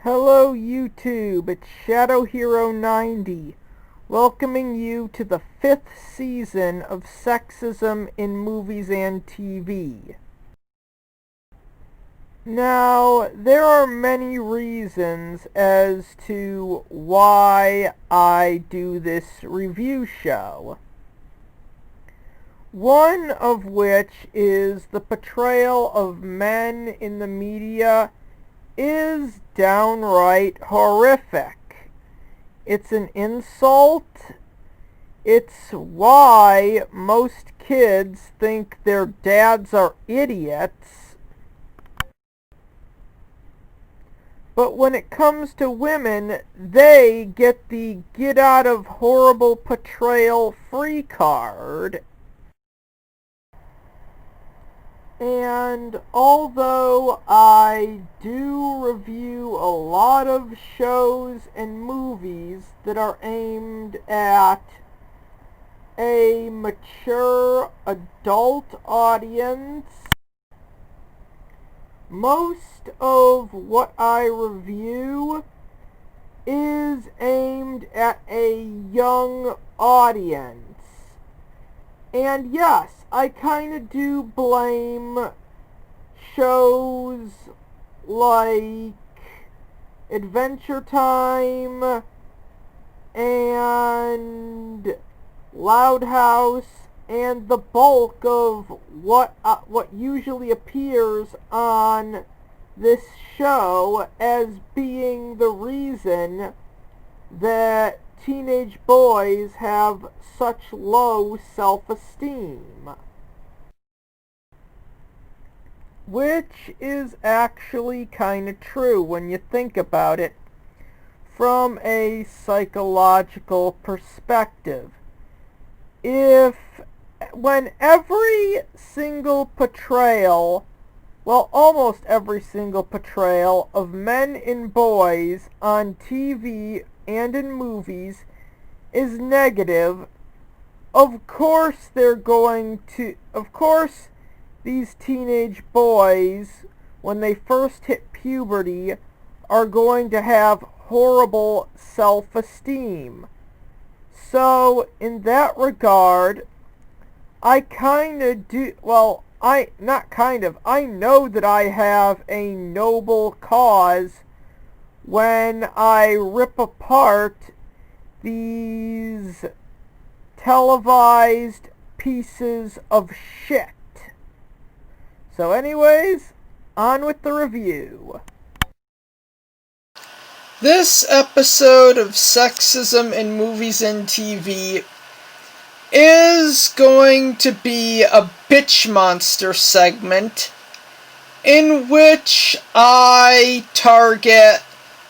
Hello YouTube, it's Shadow Hero 90, welcoming you to the 5th season of Sexism in Movies and TV. Now, there are many reasons as to why I do this review show. One of which is the portrayal of men in the media is downright horrific. It's an insult. It's why most kids think their dads are idiots. But when it comes to women, they get the get out of horrible portrayal free card. And although I do review a lot of shows and movies that are aimed at a mature adult audience, most of what I review is aimed at a young audience. And yes, I kind of do blame shows like Adventure Time and Loud House and the bulk of what usually appears on this show as being the reason that teenage boys have such low self-esteem. Which is actually kind of true when you think about it from a psychological perspective. When every single portrayal, well, almost every single portrayal of men and boys on TV and in movies is negative, of course these teenage boys, when they first hit puberty, are going to have horrible self-esteem. So, in that regard, I know that I have a noble cause when I rip apart these televised pieces of shit. So anyways, on with the review. This episode of Sexism in Movies and TV is going to be a bitch monster segment in which I target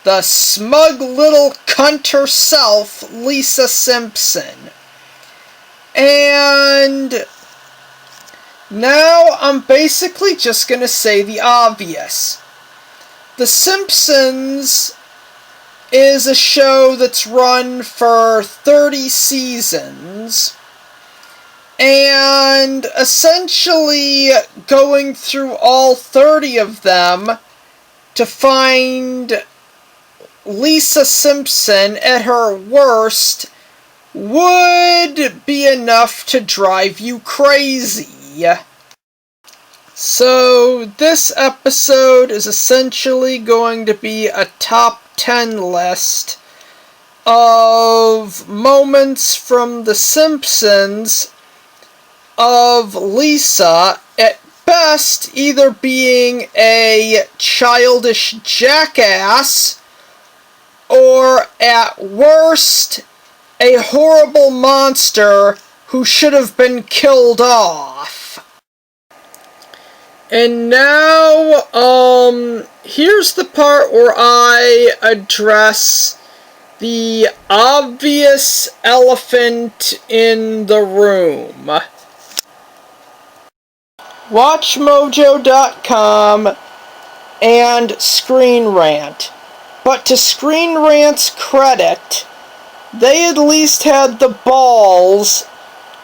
the smug little cunt herself, Lisa Simpson. And now I'm basically just going to say the obvious. The Simpsons is a show that's run for 30 seasons, and essentially going through all 30 of them to find Lisa Simpson at her worst would be enough to drive you crazy. So this episode is essentially going to be a top 10 list of moments from The Simpsons of Lisa, at best either being a childish jackass, or at worst a horrible monster who should have been killed off. And now, here's the part where I address the obvious elephant in the room. WatchMojo.com and Screen Rant. But to Screen Rant's credit, they at least had the balls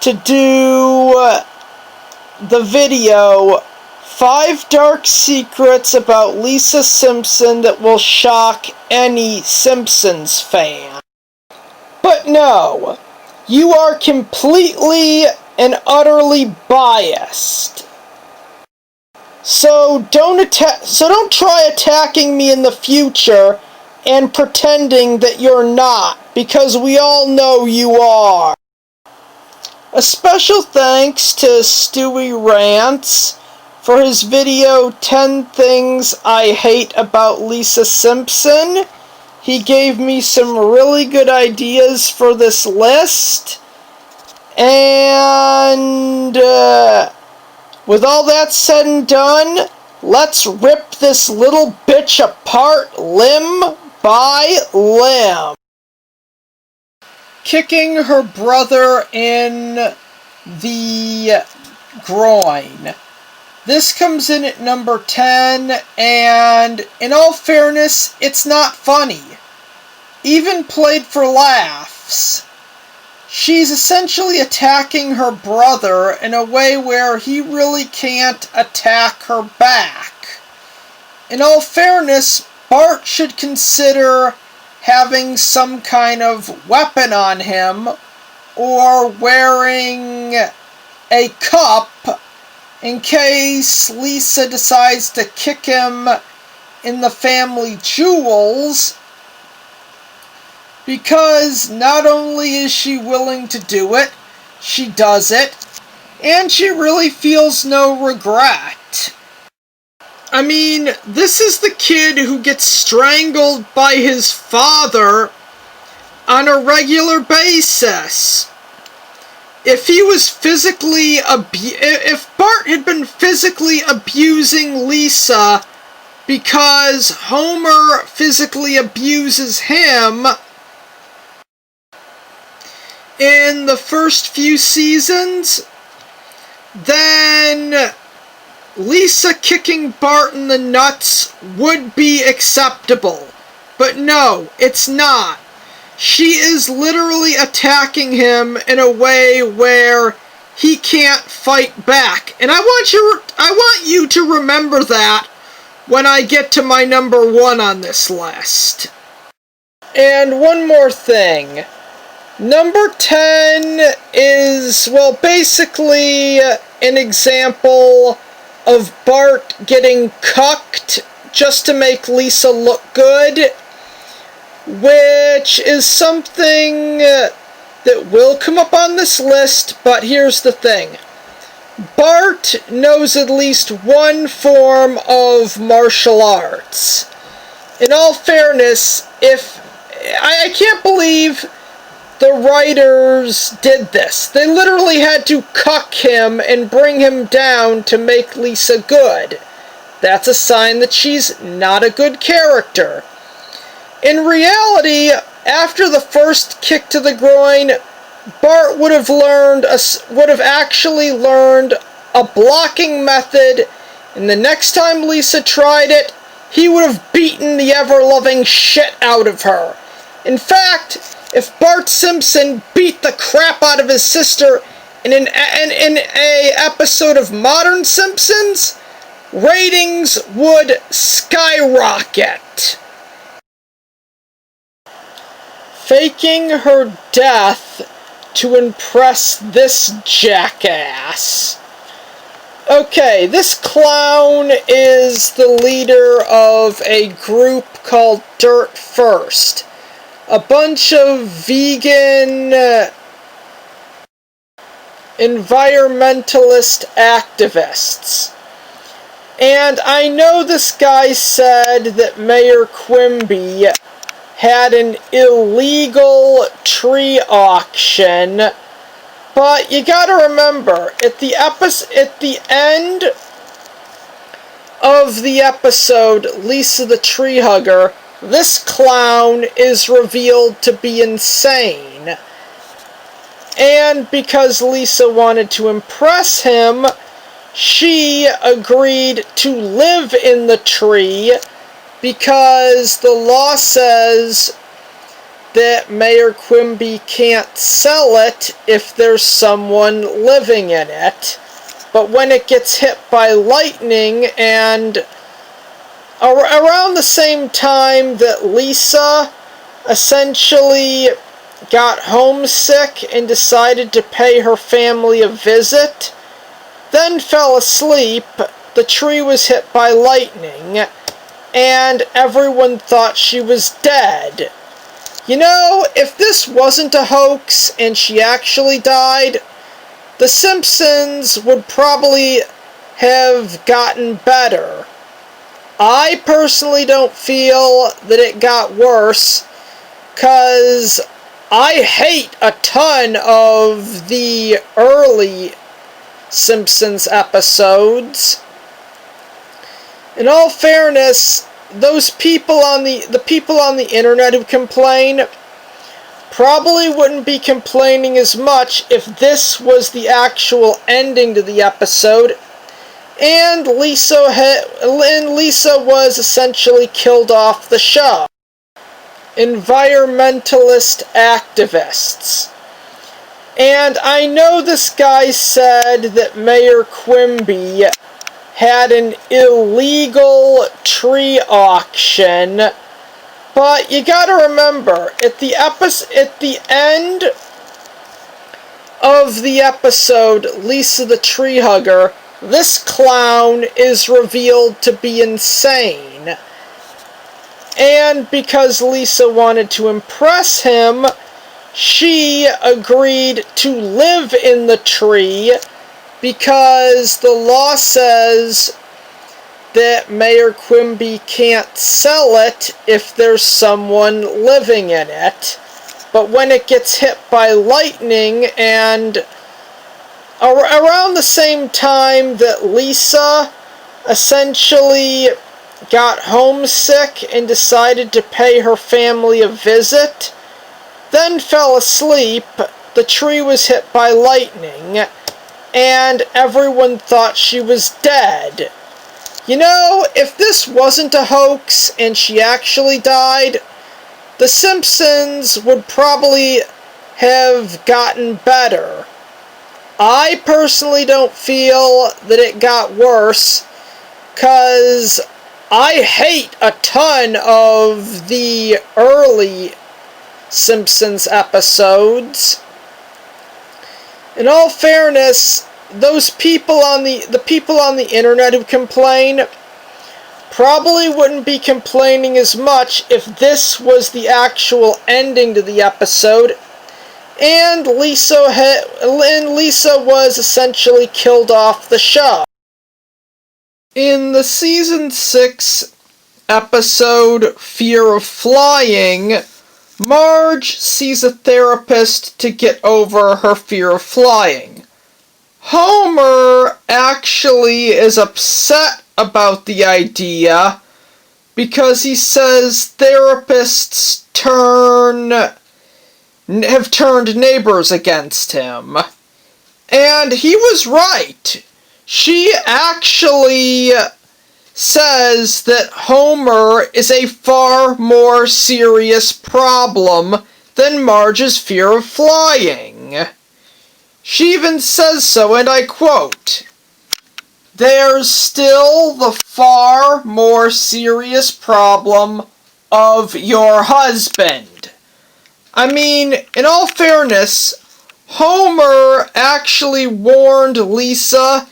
to do the video 5 dark secrets about Lisa Simpson that will shock any Simpsons fan. But no, you are completely and utterly biased. So don't try attacking me in the future and pretending that you're not, because we all know you are. A special thanks to Stewie Rants for his video 10 Things I Hate About Lisa Simpson. He gave me some really good ideas for this list. And with all that said and done, let's rip this little bitch apart limb by limb. Kicking her brother in the groin. This comes in at number 10, and in all fairness, it's not funny. Even played for laughs. She's essentially attacking her brother in a way where he really can't attack her back. In all fairness, Bart should consider having some kind of weapon on him, or wearing a cup in case Lisa decides to kick him in the family jewels, because not only is she willing to do it, she does it, and she really feels no regret. I mean, this is the kid who gets strangled by his father on a regular basis. If Bart had been physically abusing Lisa because Homer physically abuses him in the first few seasons, then Lisa kicking Bart in the nuts would be acceptable. But no, it's not. She is literally attacking him in a way where he can't fight back. And I want you to remember that when I get to my number 1 on this list. And one more thing. Number 10 is, well, basically an example of Bart getting cucked just to make Lisa look good, which is something that will come up on this list, but here's the thing. Bart knows at least one form of martial arts. In all fairness, I can't believe the writers did this. They literally had to cuck him and bring him down to make Lisa good. That's a sign that she's not a good character. In reality, after the first kick to the groin, Bart would have actually learned a blocking method, and the next time Lisa tried it, he would have beaten the ever-loving shit out of her. In fact, if Bart Simpson beat the crap out of his sister in an episode of Modern Simpsons, ratings would skyrocket. Faking her death to impress this jackass. Okay, this clown is the leader of a group called Dirt First. A bunch of vegan environmentalist activists. And I know this guy said that Mayor Quimby had an illegal tree auction, but you gotta remember, at the end of the episode, Lisa the Tree Hugger, this clown is revealed to be insane. And because Lisa wanted to impress him, she agreed to live in the tree because the law says that Mayor Quimby can't sell it if there's someone living in it. but when it gets hit by lightning, and around the same time that Lisa essentially got homesick and decided to pay her family a visit, then fell asleep, the tree was hit by lightning, and everyone thought she was dead. You know, if this wasn't a hoax and she actually died, the Simpsons would probably have gotten better. I personally don't feel that it got worse, because I hate a ton of the early Simpsons episodes. In all fairness, those people on the internet who complain probably wouldn't be complaining as much if this was the actual ending to the episode, and Lisa was essentially killed off the show. Environmentalist activists. And I know this guy said that Mayor Quimby had an illegal tree auction, but you gotta remember, at the end of the episode, Lisa the Tree Hugger, this clown is revealed to be insane. And because Lisa wanted to impress him, she agreed to live in the tree, because the law says that Mayor Quimby can't sell it if there's someone living in it. But when it gets hit by lightning, and around the same time that Lisa essentially got homesick and decided to pay her family a visit, then fell asleep, the tree was hit by lightning, and everyone thought she was dead. You know, if this wasn't a hoax and she actually died, the Simpsons would probably have gotten better. I personally don't feel that it got worse, because I hate a ton of the early Simpsons episodes. In all fairness, those people on the internet who complain probably wouldn't be complaining as much if this was the actual ending to the episode, and Lisa was essentially killed off the show. In the season 6 episode Fear of Flying, Marge sees a therapist to get over her fear of flying. Homer actually is upset about the idea because he says therapists have turned neighbors against him. And he was right. She actually says that Homer is a far more serious problem than Marge's fear of flying. She even says so, and I quote, "There's still the far more serious problem of your husband." I mean, in all fairness, Homer actually warned Lisa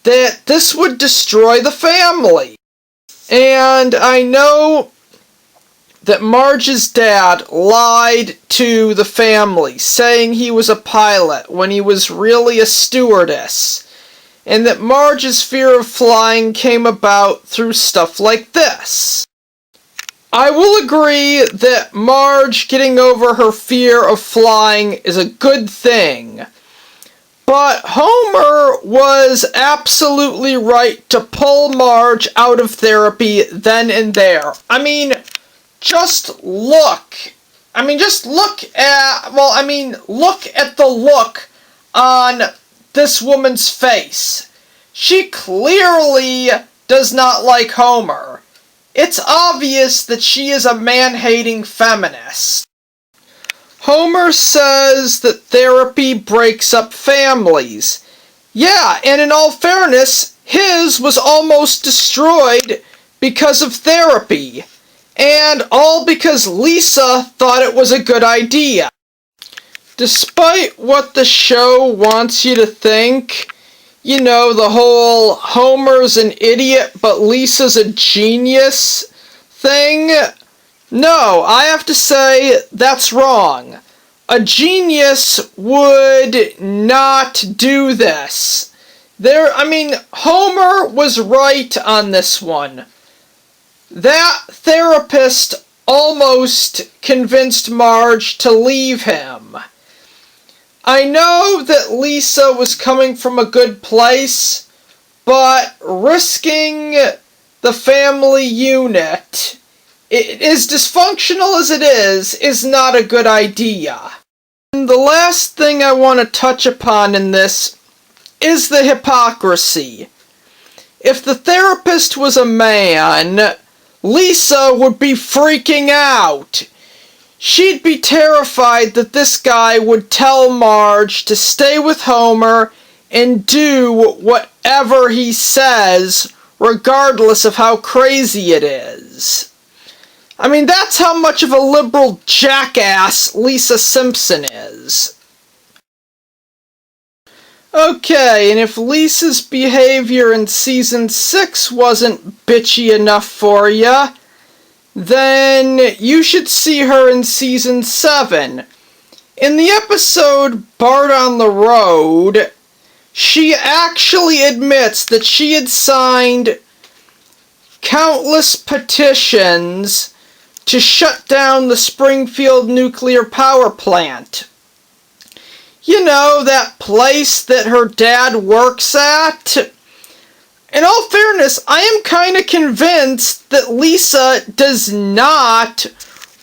that this would destroy the family. And I know that Marge's dad lied to the family, saying he was a pilot when he was really a stewardess, and that Marge's fear of flying came about through stuff like this. I will agree that Marge getting over her fear of flying is a good thing, but Homer was absolutely right to pull Marge out of therapy then and there. Just look at the look on this woman's face. She clearly does not like Homer. It's obvious that she is a man-hating feminist. Homer says that therapy breaks up families. Yeah, and in all fairness, his was almost destroyed because of therapy. And all because Lisa thought it was a good idea. Despite what the show wants you to think, you know, the whole Homer's an idiot but Lisa's a genius thing, no, I have to say that's wrong. A genius would not do this. Homer was right on this one. That therapist almost convinced Marge to leave him. I know that Lisa was coming from a good place, but risking the family unit, as dysfunctional as it is not a good idea. And the last thing I want to touch upon in this is the hypocrisy. If the therapist was a man, Lisa would be freaking out. She'd be terrified that this guy would tell Marge to stay with Homer and do whatever he says, regardless of how crazy it is. That's how much of a liberal jackass Lisa Simpson is. Okay, and if Lisa's behavior in season 6 wasn't bitchy enough for ya, then you should see her in season 7. In the episode Bart on the Road, she actually admits that she had signed countless petitions to shut down the Springfield nuclear power plant. You know, that place that her dad works at? In all fairness, I am kind of convinced that Lisa does not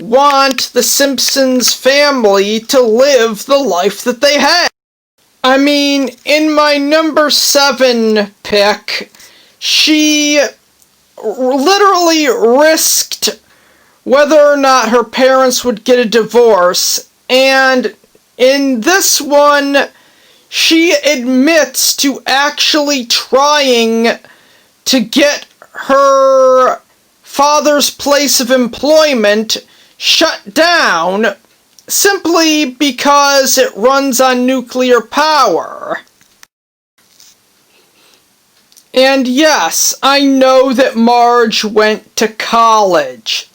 want the Simpsons family to live the life that they had. In my number 7 pick, she literally risked whether or not her parents would get a divorce, and in this one, she admits to actually trying to get her father's place of employment shut down simply because it runs on nuclear power. And yes, I know that Marge went to college,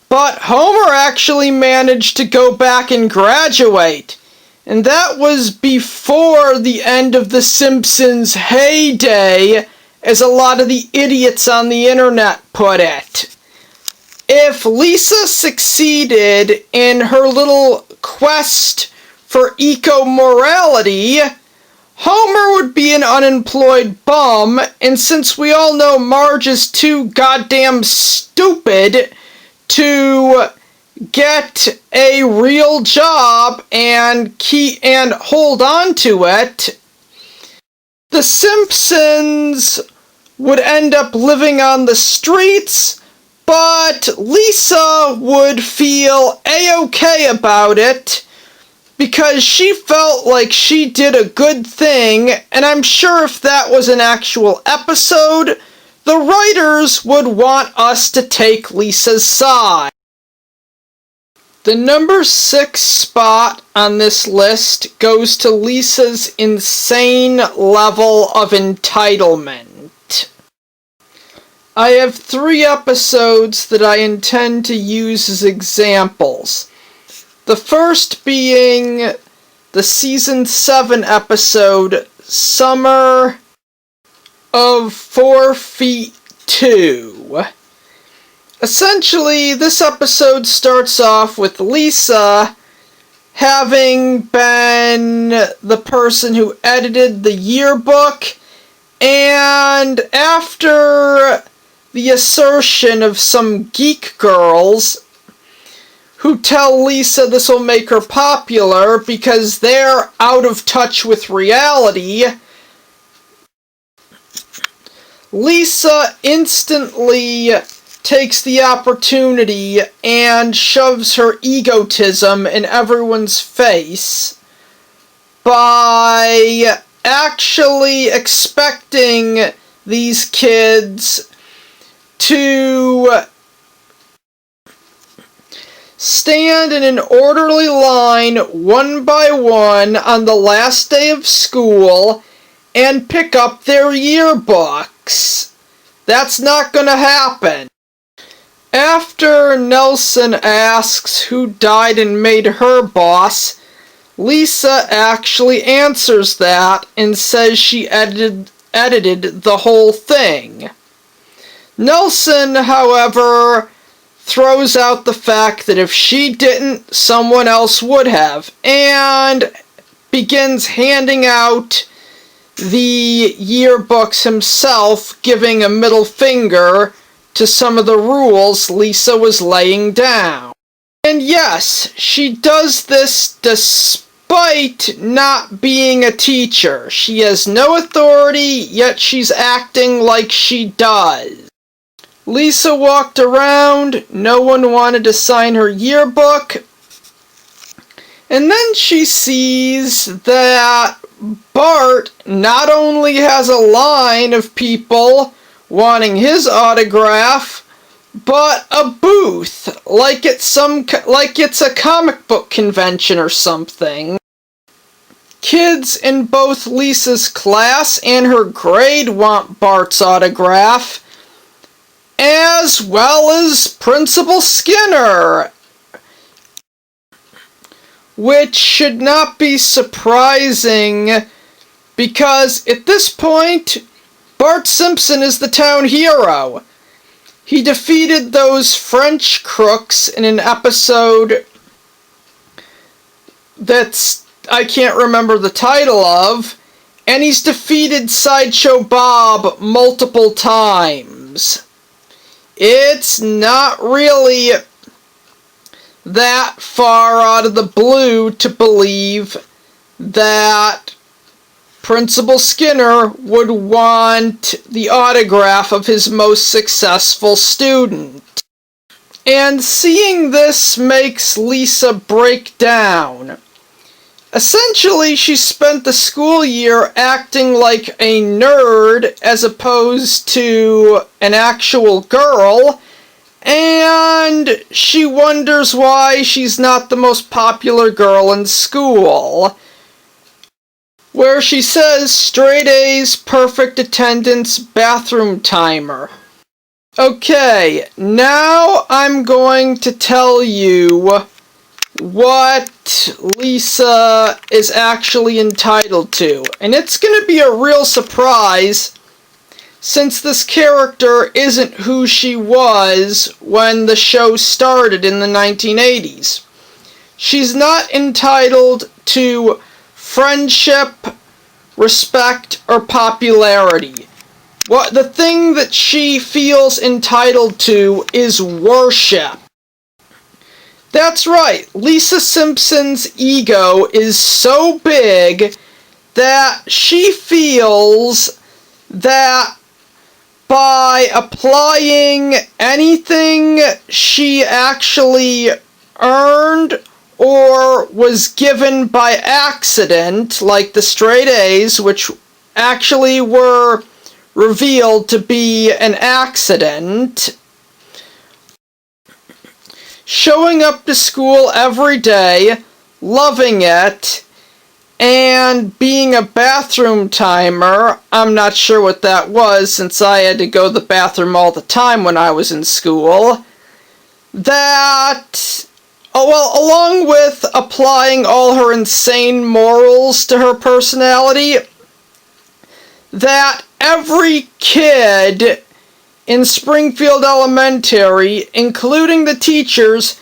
but Homer actually managed to go back and graduate. And that was before the end of The Simpsons' heyday, as a lot of the idiots on the internet put it. If Lisa succeeded in her little quest for eco-morality, Homer would be an unemployed bum, and since we all know Marge is too goddamn stupid to get a real job and hold on to it, the Simpsons would end up living on the streets, but Lisa would feel a-okay about it because she felt like she did a good thing, and I'm sure if that was an actual episode, the writers would want us to take Lisa's side. The number 6 spot on this list goes to Lisa's insane level of entitlement. I have 3 episodes that I intend to use as examples. The first being the season 7 episode, Summer of 4 Feet 2. Essentially, this episode starts off with Lisa having been the person who edited the yearbook, and after the assertion of some geek girls who tell Lisa this will make her popular because they're out of touch with reality, Lisa instantly takes the opportunity and shoves her egotism in everyone's face by actually expecting these kids to stand in an orderly line one by one on the last day of school and pick up their yearbooks. That's not going to happen. After Nelson asks who died and made her boss, Lisa actually answers that and says she edited the whole thing. Nelson, however, throws out the fact that if she didn't, someone else would have, and begins handing out the yearbooks himself, giving a middle finger to some of the rules Lisa was laying down. And yes, she does this despite not being a teacher. She has no authority, yet she's acting like she does. Lisa walked around, no one wanted to sign her yearbook, and then she sees that Bart not only has a line of people wanting his autograph, but a booth, like it's a comic book convention or something. Kids in both Lisa's class and her grade want Bart's autograph, as well as Principal Skinner, which should not be surprising because at this point, Bart Simpson is the town hero. He defeated those French crooks in an episode that's I can't remember the title of, and he's defeated Sideshow Bob multiple times. It's not really that far out of the blue to believe that Principal Skinner would want the autograph of his most successful student. And seeing this makes Lisa break down. Essentially, she spent the school year acting like a nerd as opposed to an actual girl, and she wonders why she's not the most popular girl in school, where she says straight A's, perfect attendance, bathroom timer. Okay, now I'm going to tell you what Lisa is actually entitled to. And it's going to be a real surprise since this character isn't who she was when the show started in the 1980s. She's not entitled to friendship, respect, or popularity. The thing that she feels entitled to is worship. That's right, Lisa Simpson's ego is so big that she feels that by applying anything she actually earned or was given by accident, like the straight A's, which actually were revealed to be an accident, showing up to school every day, loving it, and being a bathroom timer. I'm not sure what that was since I had to go to the bathroom all the time when I was in school. That, along with applying all her insane morals to her personality, that every kid in Springfield Elementary, including the teachers,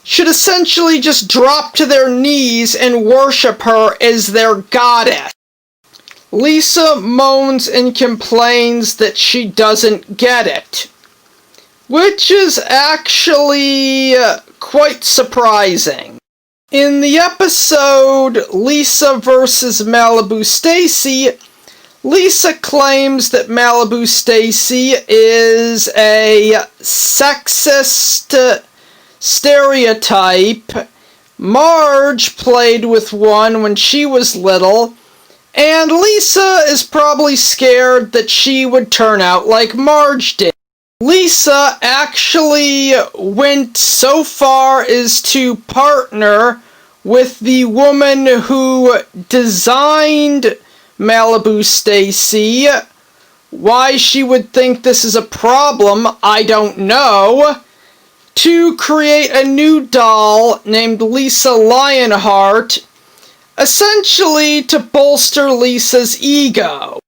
should essentially just drop to their knees and worship her as their goddess. Lisa moans and complains that she doesn't get it, which is actually quite surprising. In the episode Lisa vs. Malibu Stacy, Lisa claims that Malibu Stacy is a sexist stereotype. Marge played with one when she was little, And Lisa is probably scared that she would turn out like Marge did. Lisa actually went so far as to partner with the woman who designed Malibu Stacy. Why she would think this is a problem, I don't know. To create a new doll named Lisa Lionheart, essentially to bolster Lisa's ego.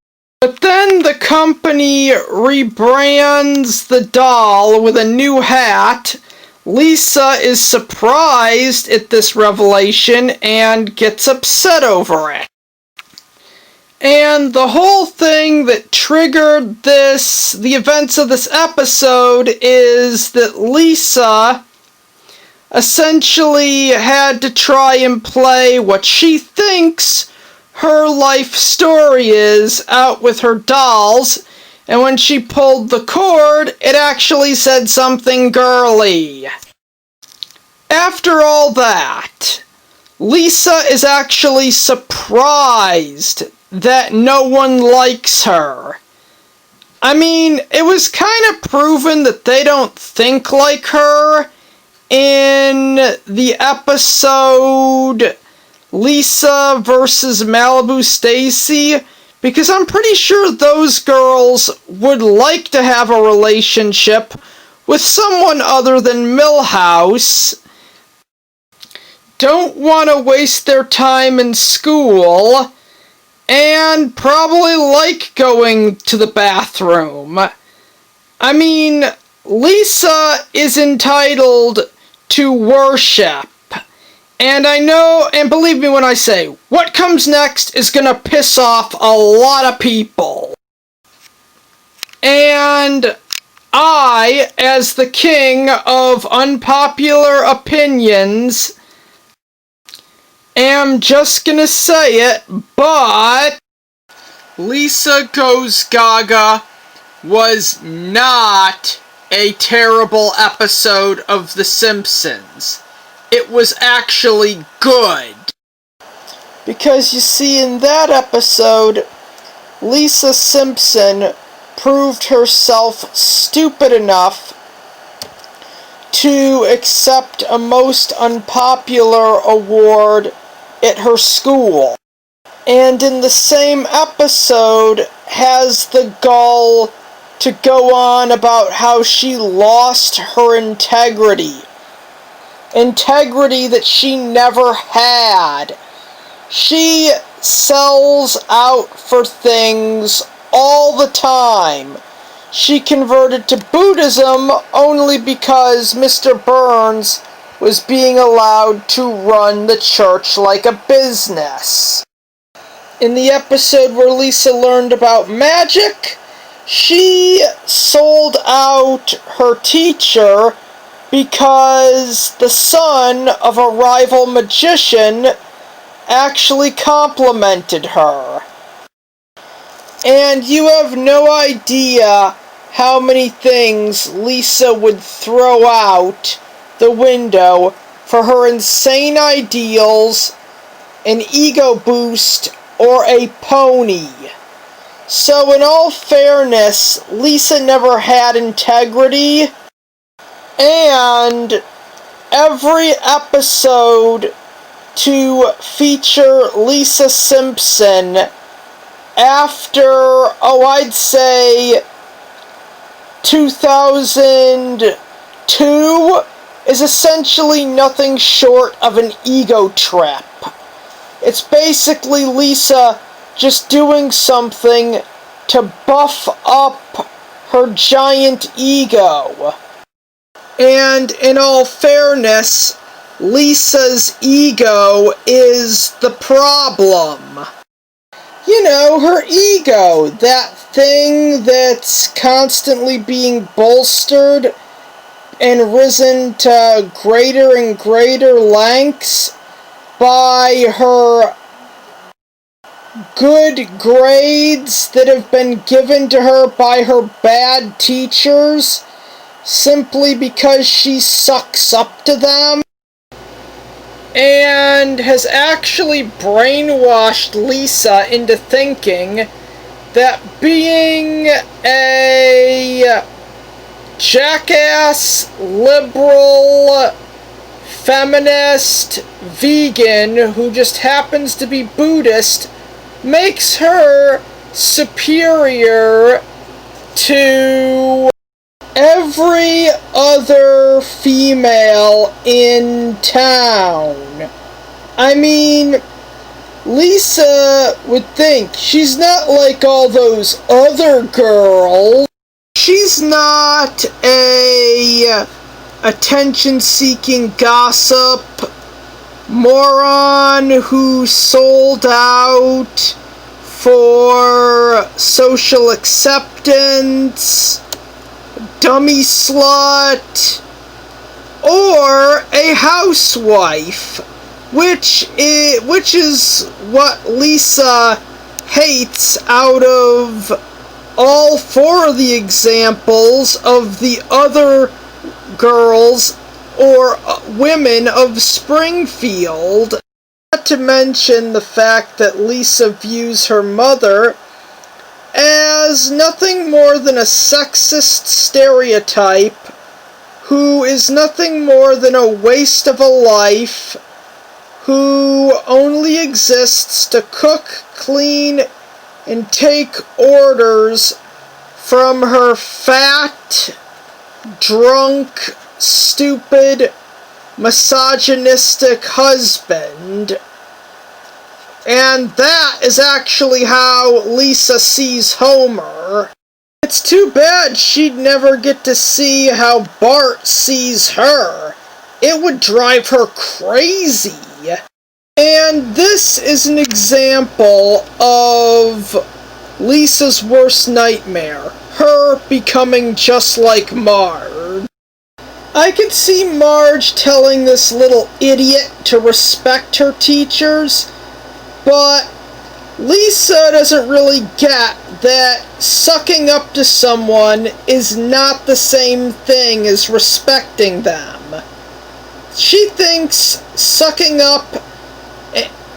But then the company rebrands the doll with a new hat. Lisa is surprised at this revelation and gets upset over it. And the whole thing that triggered the events of this episode is that Lisa essentially had to try and play what she thinks her life story is out with her dolls, and when she pulled the cord, it actually said something girly. After all that, Lisa is actually surprised that no one likes her. I mean, it was kind of proven that they don't think like her in the episode Lisa versus Malibu Stacy, because I'm pretty sure those girls would like to have a relationship with someone other than Milhouse, don't want to waste their time in school, and probably like going to the bathroom. I mean, Lisa is entitled to worship. And I know, and believe me when I say, what comes next is gonna piss off a lot of people. And I, as the king of unpopular opinions, am just gonna say it, but Lisa Goes Gaga was not a terrible episode of The Simpsons. It was actually good. Because you see, in that episode, Lisa Simpson proved herself stupid enough to accept a most unpopular award at her school. And in the same episode, has the gall to go on about how she lost her integrity. Integrity that she never had. She sells out for things all the time. She converted to Buddhism only because Mr. Burns was being allowed to run the church like a business. In the episode where Lisa learned about magic, she sold out her teacher because the son of a rival magician actually complimented her. And you have no idea how many things Lisa would throw out the window for her insane ideals, an ego boost, or a pony. So in all fairness, Lisa never had integrity. And every episode to feature Lisa Simpson after, I'd say 2002 is essentially nothing short of an ego trip. It's basically Lisa just doing something to buff up her giant ego. And in all fairness, Lisa's ego is the problem. You know, her ego, that thing that's constantly being bolstered and risen to greater and greater lengths by her good grades that have been given to her by her bad teachers, simply because she sucks up to them. and has actually brainwashed Lisa into thinking that being a jackass, liberal, feminist, vegan who just happens to be Buddhist makes her superior to every other female in town. I mean, Lisa would think she's not like all those other girls. She's not a attention-seeking gossip moron who sold out for social acceptance, dummy slut, or a housewife, which is what Lisa hates out of all four of the examples of the other girls or women of Springfield. Not to mention the fact that Lisa views her mother as nothing more than a sexist stereotype who is nothing more than a waste of a life, who only exists to cook, clean, and take orders from her fat, drunk, stupid, misogynistic husband. And that is actually how Lisa sees Homer. It's too bad she'd never get to see how Bart sees her. It would drive her crazy. And this is an example of Lisa's worst nightmare, her becoming just like Marge. I could see Marge telling this little idiot to respect her teachers, but Lisa doesn't really get that sucking up to someone is not the same thing as respecting them. She thinks sucking up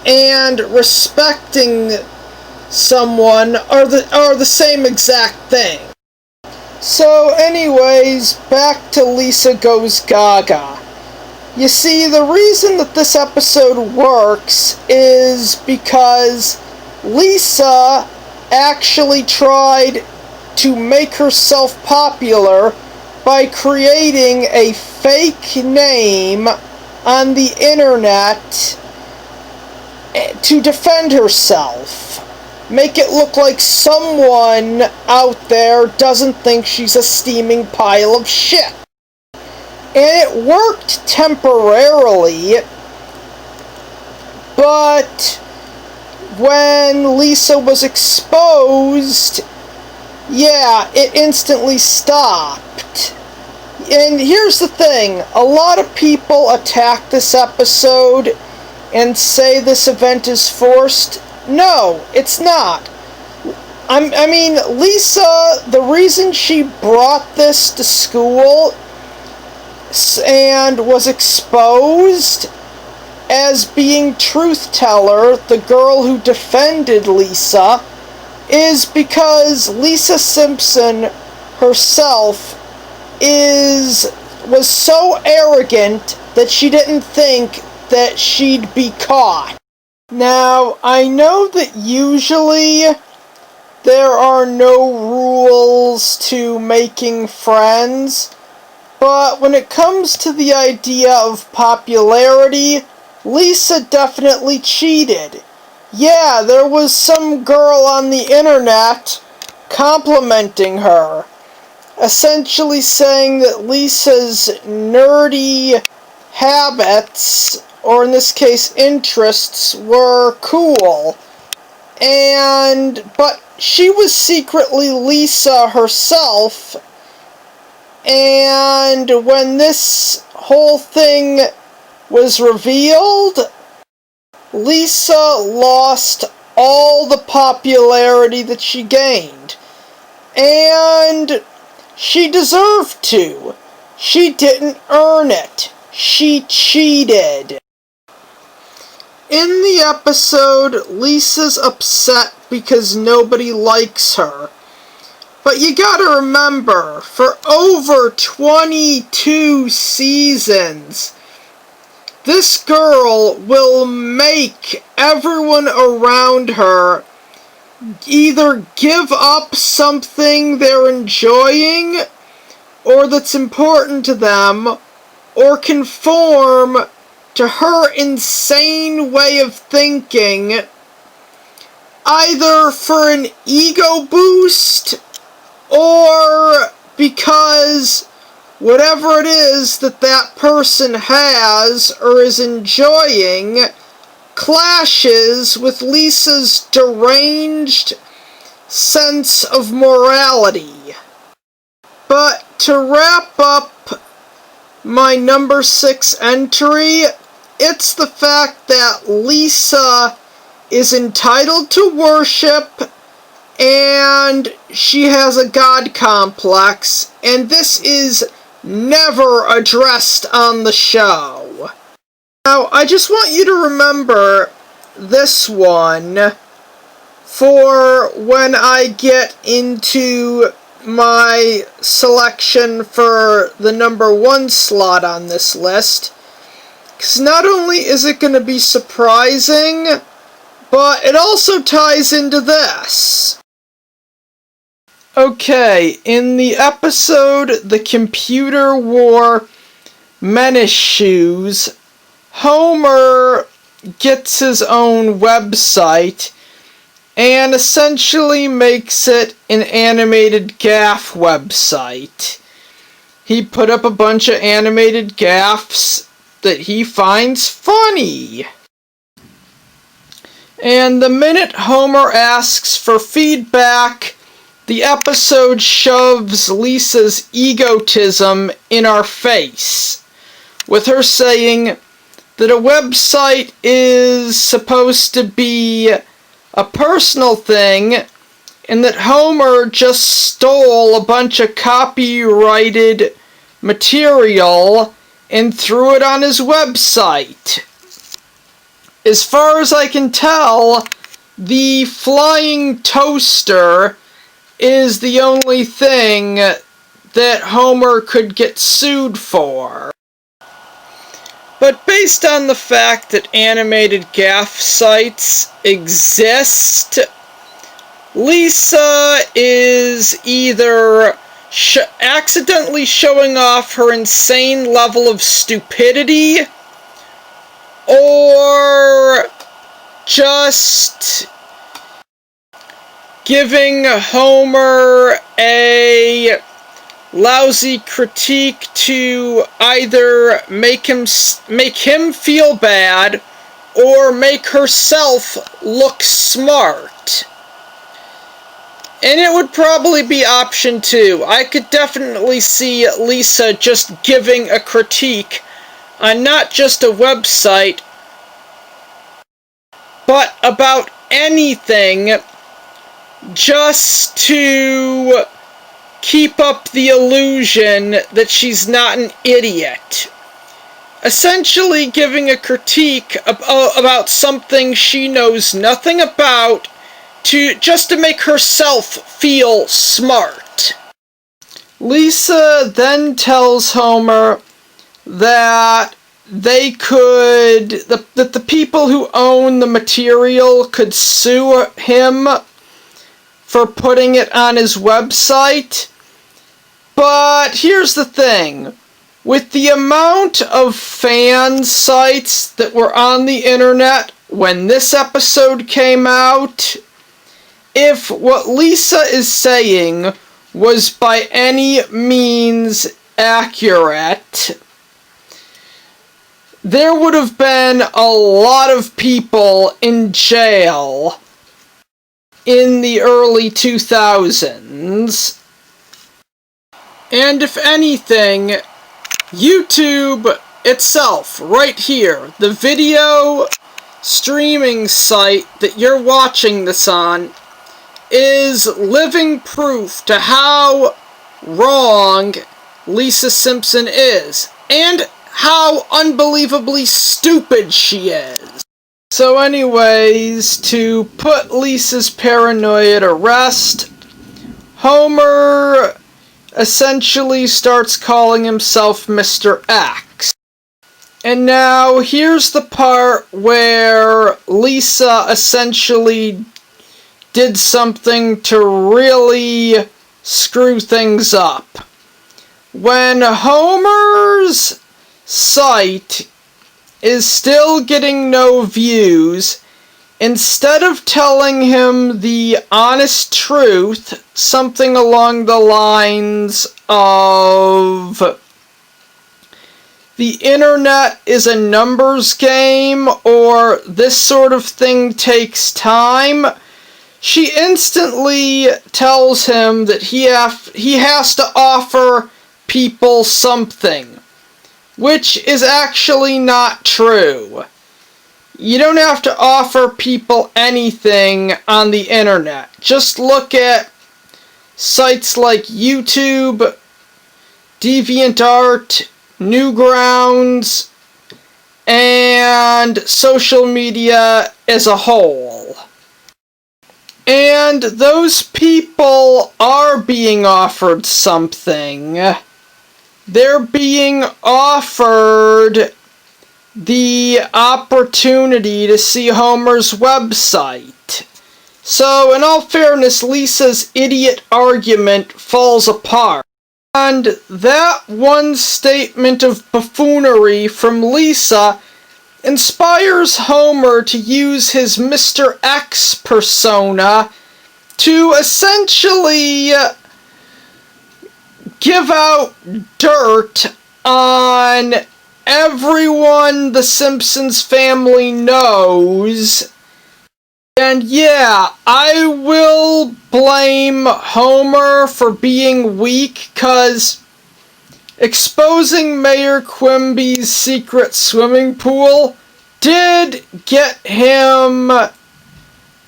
and respecting someone are the same exact thing. So anyways, back to Lisa Goes Gaga. You see, the reason that this episode works is because Lisa actually tried to make herself popular by creating a fake name on the internet to defend herself. Make it look like someone out there doesn't think she's a steaming pile of shit. And it worked temporarily, but when Lisa was exposed, yeah, it instantly stopped. And here's the thing, a lot of people attack this episode and say this event is forced. No, it's not. I mean, Lisa, the reason she brought this to school and was exposed as being truth teller, the girl who defended Lisa, is because Lisa Simpson herself was so arrogant that she didn't think that she'd be caught. Now, I know that usually there are no rules to making friends, but when it comes to the idea of popularity, Lisa definitely cheated. Yeah, there was some girl on the internet complimenting her, essentially saying that Lisa's nerdy habits, or in this case interests, were cool. But she was secretly Lisa herself, and when this whole thing was revealed, Lisa lost all the popularity that she gained. And she deserved to. She didn't earn it. She cheated. In the episode, Lisa's upset because nobody likes her. But you gotta remember, for over 22 seasons, this girl will make everyone around her either give up something they're enjoying or that's important to them, or conform to her insane way of thinking, either for an ego boost or because whatever it is that that person has or is enjoying clashes with Lisa's deranged sense of morality. But to wrap up my number 6 entry, it's the fact that Lisa is entitled to worship and she has a god complex, and this is never addressed on the show. Now, I just want you to remember this one for when I get into my selection for the number 1 slot on this list, because not only is it going to be surprising, but it also ties into this. Okay, in the episode The Computer Wore Menace Shoes, Homer gets his own website and essentially makes it an animated GIF website. He put up a bunch of animated GIFs that he finds funny. And the minute Homer asks for feedback, the episode shoves Lisa's egotism in our face, with her saying that a website is supposed to be a personal thing, and that Homer just stole a bunch of copyrighted material and threw it on his website. As far as I can tell, the flying toaster is the only thing that Homer could get sued for. But based on the fact that animated GIF sites exist, Lisa is either accidentally showing off her insane level of stupidity, or just giving Homer a lousy critique to either make him feel bad or make herself look smart. And it would probably be option 2. I could definitely see Lisa just giving a critique on not just a website, but about anything, just to keep up the illusion that she's not an idiot. Essentially giving a critique about something she knows nothing about, just to make herself feel smart. Lisa then tells Homer that that the people who own the material could sue him for putting it on his website. But here's the thing. With the amount of fan sites that were on the internet when this episode came out, if what Lisa is saying was by any means accurate, there would have been a lot of people in jail in the early 2000s. And if anything, YouTube itself, right here, the video streaming site that you're watching this on, is living proof to how wrong Lisa Simpson is, and how unbelievably stupid she is. So anyways, to put Lisa's paranoia to rest, Homer essentially starts calling himself Mr. X. And now here's the part where Lisa essentially did something to really screw things up. When Homer's site is still getting no views, instead of telling him the honest truth, something along the lines of, the internet is a numbers game, or this sort of thing takes time, she instantly tells him that he has to offer people something, which is actually not true. You don't have to offer people anything on the internet. Just look at sites like YouTube, DeviantArt, Newgrounds, and social media as a whole. And those people are being offered something. They're being offered the opportunity to see Homer's website. So, in all fairness, Lisa's idiot argument falls apart. And that one statement of buffoonery from Lisa inspires Homer to use his Mr. X persona to essentially give out dirt on everyone the Simpsons family knows. And yeah, I will blame Homer for being weak, 'cause exposing Mayor Quimby's secret swimming pool did get him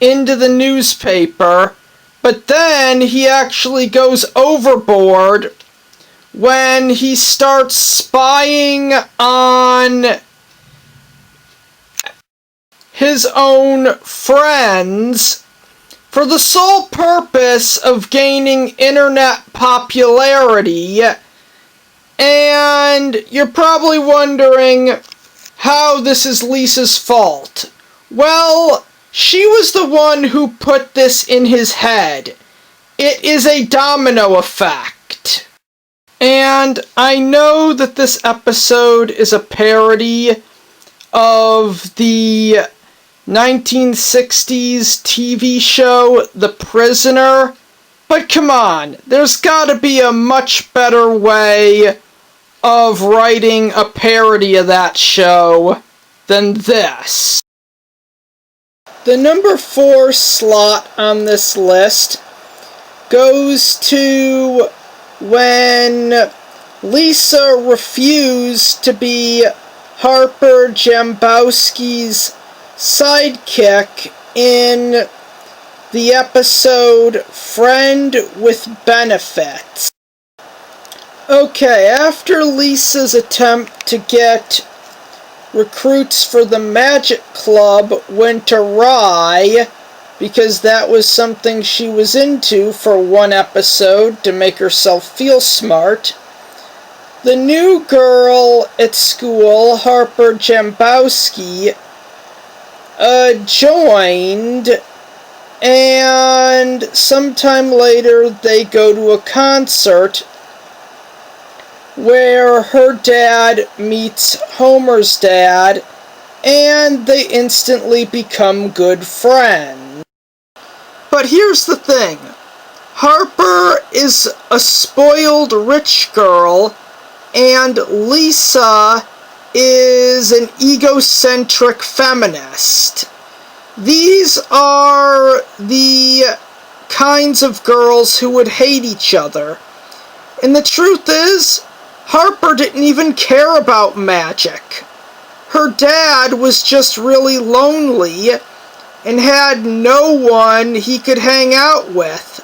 into the newspaper, but then he actually goes overboard when he starts spying on his own friends for the sole purpose of gaining internet popularity. And you're probably wondering how this is Lisa's fault. Well, she was the one who put this in his head. It is a domino effect. And I know that this episode is a parody of the 1960s TV show The Prisoner, but come on, there's gotta be a much better way of writing a parody of that show than this. The number 4 slot on this list goes to when Lisa refused to be Harper Jambowski's sidekick in the episode Friend with Benefits. Okay, after Lisa's attempt to get recruits for the Magic Club went awry, because that was something she was into for one episode to make herself feel smart, the new girl at school, Harper Jambowski, joined, and sometime later they go to a concert where her dad meets Homer's dad, and they instantly become good friends. But here's the thing. Harper is a spoiled rich girl, and Lisa is an egocentric feminist. These are the kinds of girls who would hate each other. And the truth is, Harper didn't even care about magic. Her dad was just really lonely and had no one he could hang out with.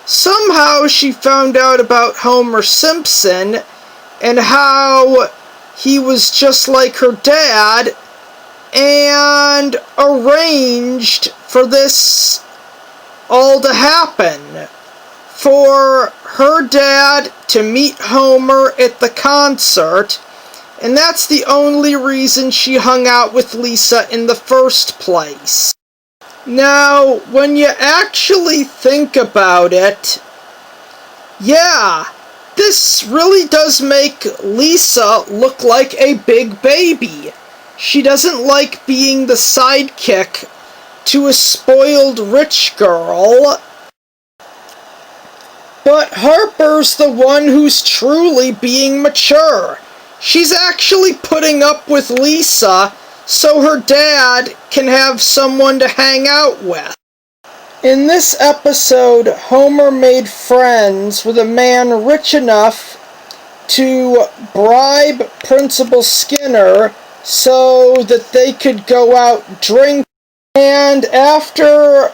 Somehow she found out about Homer Simpson and how he was just like her dad, and arranged for this all to happen. For her dad to meet Homer at the concert, and that's the only reason she hung out with Lisa in the first place. Now, when you actually think about it, yeah, this really does make Lisa look like a big baby. She doesn't like being the sidekick to a spoiled rich girl. But Harper's the one who's truly being mature. She's actually putting up with Lisa so her dad can have someone to hang out with. In this episode, Homer made friends with a man rich enough to bribe Principal Skinner so that they could go out drinking. And after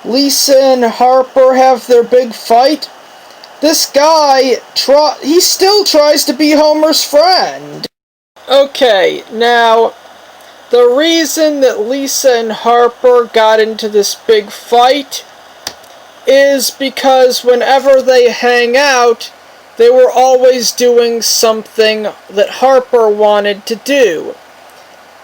Lisa and Harper have their big fight, this guy, he still tries to be Homer's friend. Okay, now, the reason that Lisa and Harper got into this big fight is because whenever they hang out, they were always doing something that Harper wanted to do.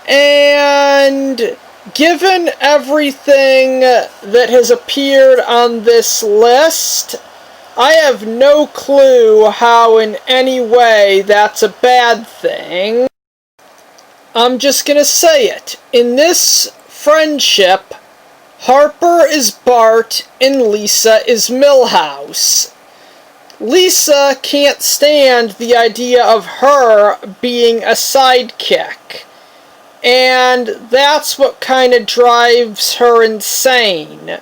And given everything that has appeared on this list, I have no clue how in any way that's a bad thing. I'm just gonna say it. In this friendship, Harper is Bart and Lisa is Milhouse. Lisa can't stand the idea of her being a sidekick. And that's what kind of drives her insane.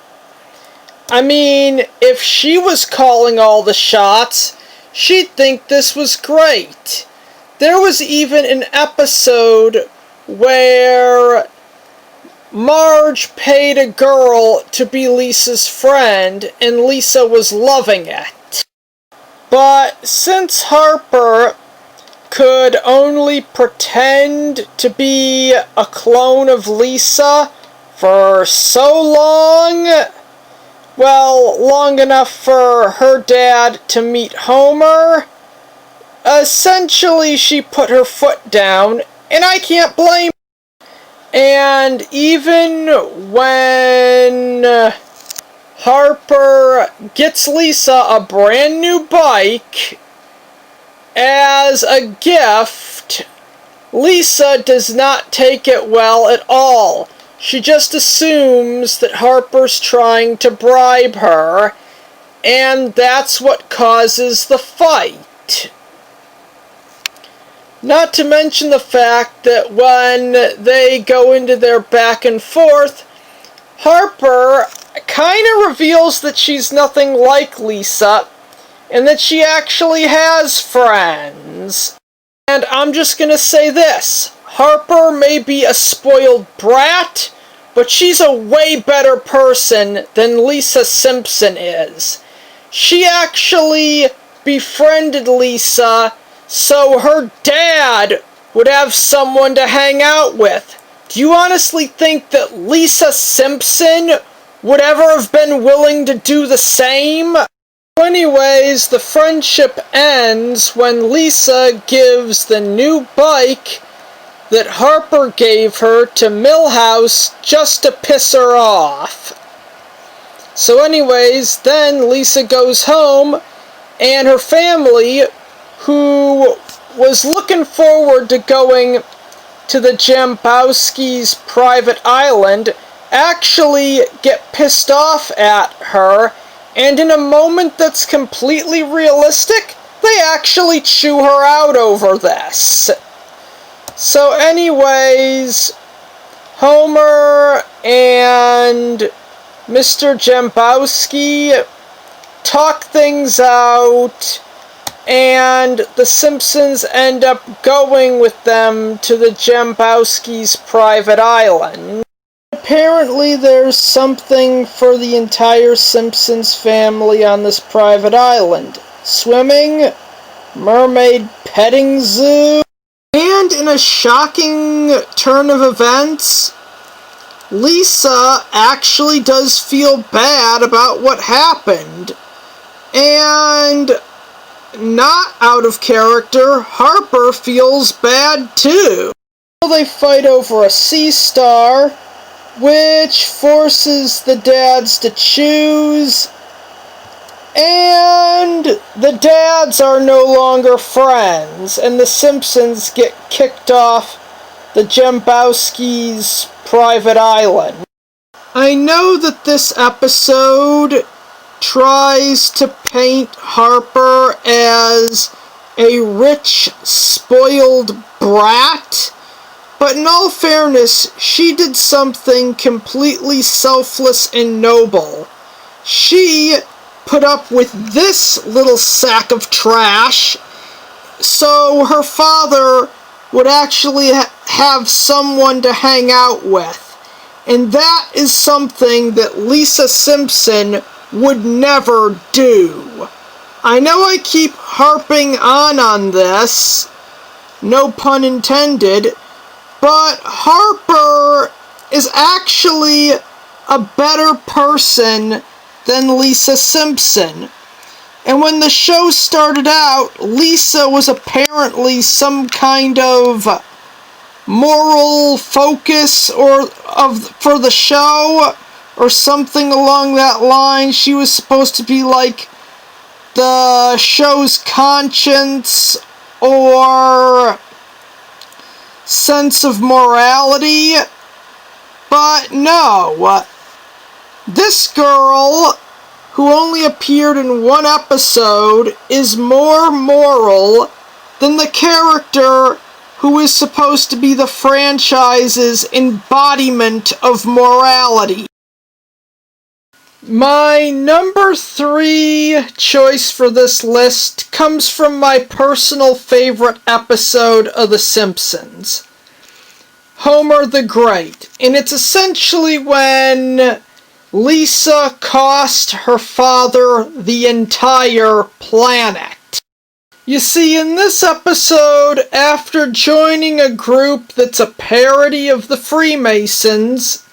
I mean, if she was calling all the shots, she'd think this was great. There was even an episode where Marge paid a girl to be Lisa's friend, and Lisa was loving it. But since Harper could only pretend to be a clone of Lisa for so long, well, long enough for her dad to meet Homer, essentially she put her foot down, and I can't blame her. And even when Harper gets Lisa a brand new bike as a gift, Lisa does not take it well at all. She just assumes that Harper's trying to bribe her, and that's what causes the fight. Not to mention the fact that when they go into their back and forth, Harper kind of reveals that she's nothing like Lisa, and that she actually has friends. And I'm just gonna say this. Harper may be a spoiled brat, but she's a way better person than Lisa Simpson is. She actually befriended Lisa so her dad would have someone to hang out with. Do you honestly think that Lisa Simpson would ever have been willing to do the same? Anyways, the friendship ends when Lisa gives the new bike that Harper gave her to Milhouse just to piss her off. So anyways, then Lisa goes home, and her family, who was looking forward to going to the Jambowski's private island, actually get pissed off at her, and in a moment that's completely realistic, they actually chew her out over this. So anyways, Homer and Mr. Jambowski talk things out, and the Simpsons end up going with them to the Jambowski's private island. Apparently there's something for the entire Simpsons family on this private island. Swimming, mermaid petting zoo, and in a shocking turn of events, Lisa actually does feel bad about what happened. And, not out of character, Harper feels bad too. They fight over a sea star, which forces the dads to choose, and the dads are no longer friends, and the Simpsons get kicked off the Jembowski's private island. I know that this episode tries to paint Harper as a rich, spoiled brat, but in all fairness, she did something completely selfless and noble. She put up with this little sack of trash so her father would actually have someone to hang out with. And that is something that Lisa Simpson would never do. I know I keep harping on this, no pun intended, but Harper is actually a better person than Lisa Simpson. And when the show started out, Lisa was apparently some kind of moral focus for the show, or something along that line. She was supposed to be like the show's conscience or sense of morality, but no. This girl, who only appeared in one episode, is more moral than the character who is supposed to be the franchise's embodiment of morality. My number 3 choice for this list comes from my personal favorite episode of The Simpsons, Homer the Great, and it's essentially when Lisa cost her father the entire planet. You see, in this episode, after joining a group that's a parody of the Freemasons,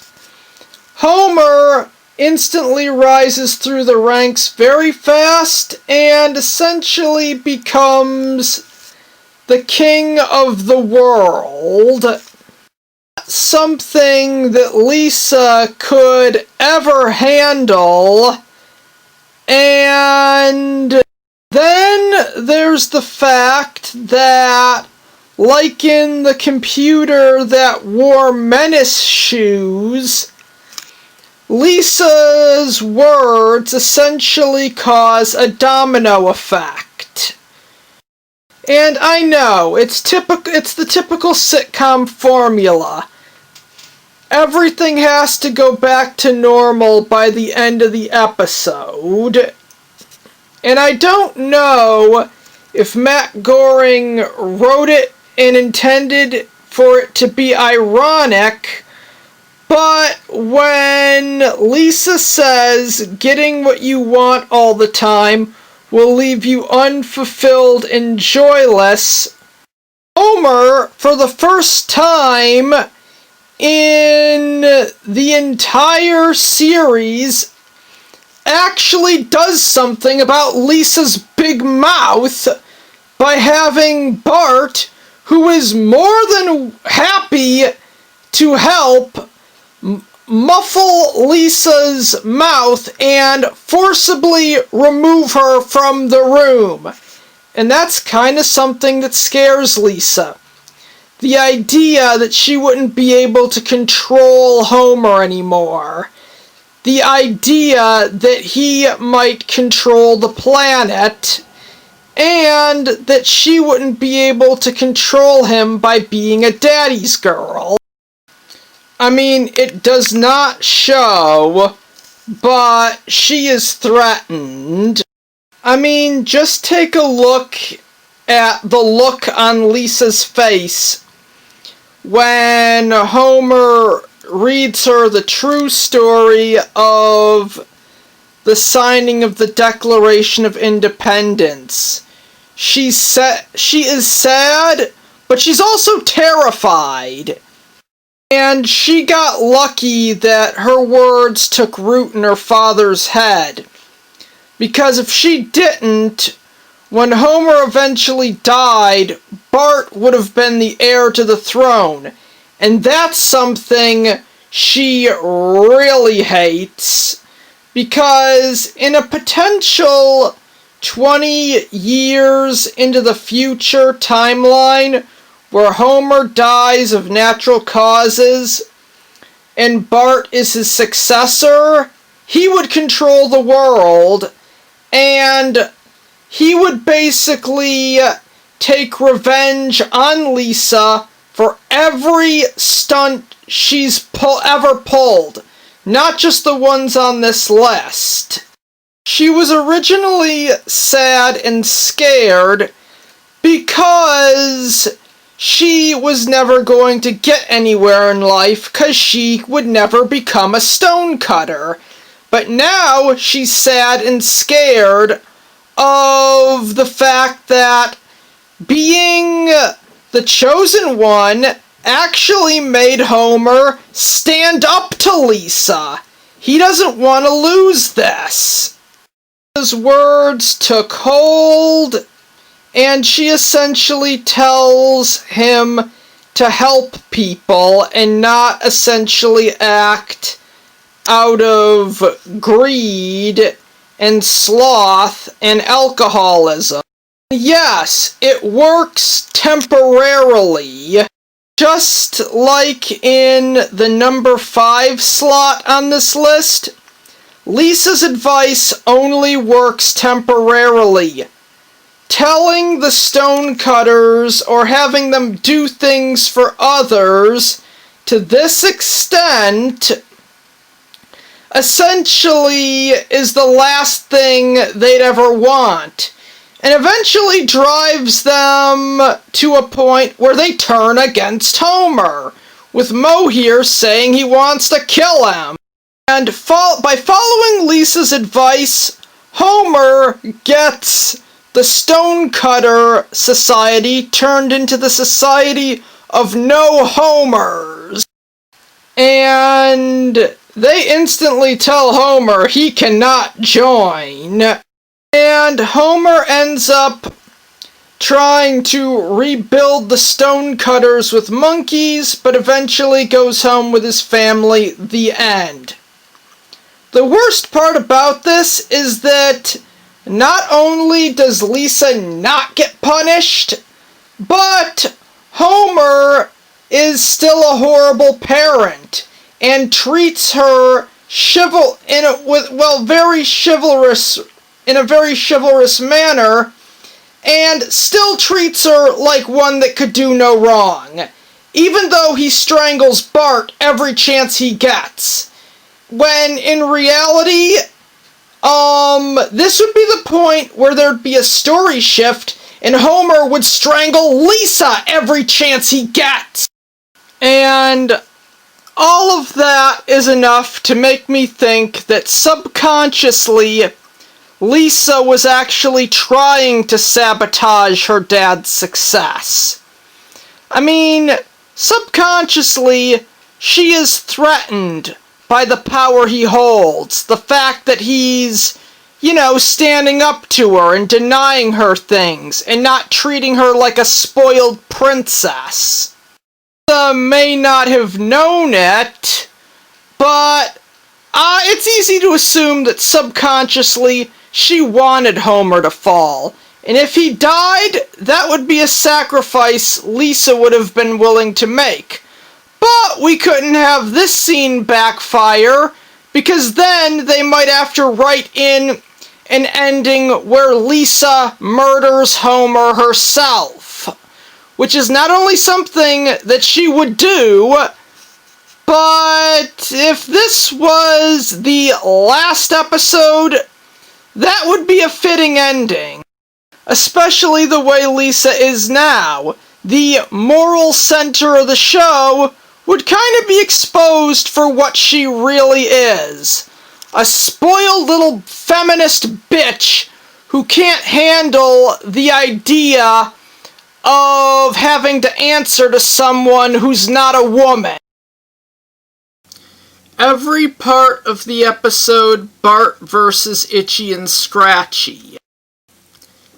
Homer instantly rises through the ranks very fast and essentially becomes the king of the world. Something that Lisa could ever handle. And then there's the fact that, like in the computer that wore Menace shoes, Lisa's words essentially cause a domino effect. And I know, it's the typical sitcom formula. Everything has to go back to normal by the end of the episode. And I don't know if Matt Goring wrote it and intended for it to be ironic, but when Lisa says getting what you want all the time will leave you unfulfilled and joyless, Homer, for the first time in the entire series, actually does something about Lisa's big mouth by having Bart, who is more than happy to help, muffle Lisa's mouth and forcibly remove her from the room. And that's kind of something that scares Lisa. The idea that she wouldn't be able to control Homer anymore. The idea that he might control the planet, and that she wouldn't be able to control him by being a daddy's girl. I mean, it does not show, but she is threatened. I mean, just take a look at the look on Lisa's face when Homer reads her the true story of the signing of the Declaration of Independence. She is sad, but she's also terrified. And she got lucky that her words took root in her father's head. Because if she didn't, when Homer eventually died, Bart would have been the heir to the throne. And that's something she really hates. Because in a potential 20 years into the future timeline, where Homer dies of natural causes and Bart is his successor, he would control the world, and he would basically take revenge on Lisa for every stunt she's ever pulled, not just the ones on this list. She was originally sad and scared because she was never going to get anywhere in life because she would never become a stonecutter. But now she's sad and scared of the fact that being the chosen one actually made Homer stand up to Lisa. He doesn't want to lose this. His words took hold, and she essentially tells him to help people and not essentially act out of greed and sloth and alcoholism. Yes, it works temporarily. Just like in the number 5 slot on this list, Lisa's advice only works temporarily. Telling the stonecutters or having them do things for others to this extent essentially is the last thing they'd ever want, and eventually drives them to a point where they turn against Homer, with Moe here saying he wants to kill him. And by following Lisa's advice, Homer gets the Stonecutter Society turned into the Society of No Homers. And they instantly tell Homer he cannot join. And Homer ends up trying to rebuild the Stonecutters with monkeys, but eventually goes home with his family. The end. The worst part about this is that not only does Lisa not get punished, but Homer is still a horrible parent and treats her in a very chivalrous manner, and still treats her like one that could do no wrong, even though he strangles Bart every chance he gets. When in reality, this would be the point where there'd be a story shift and Homer would strangle Lisa every chance he gets. And all of that is enough to make me think that subconsciously Lisa was actually trying to sabotage her dad's success. I mean, subconsciously, she is threatened by the power he holds, the fact that he's, standing up to her and denying her things and not treating her like a spoiled princess. Lisa may not have known it, but it's easy to assume that subconsciously she wanted Homer to fall. And if he died, that would be a sacrifice Lisa would have been willing to make. But we couldn't have this scene backfire, because then they might have to write in an ending where Lisa murders Homer herself, which is not only something that she would do, but if this was the last episode, that would be a fitting ending. Especially the way Lisa is now. The moral center of the show would kind of be exposed for what she really is. A spoiled little feminist bitch who can't handle the idea of having to answer to someone who's not a woman. Every part of the episode, Bart versus Itchy and Scratchy.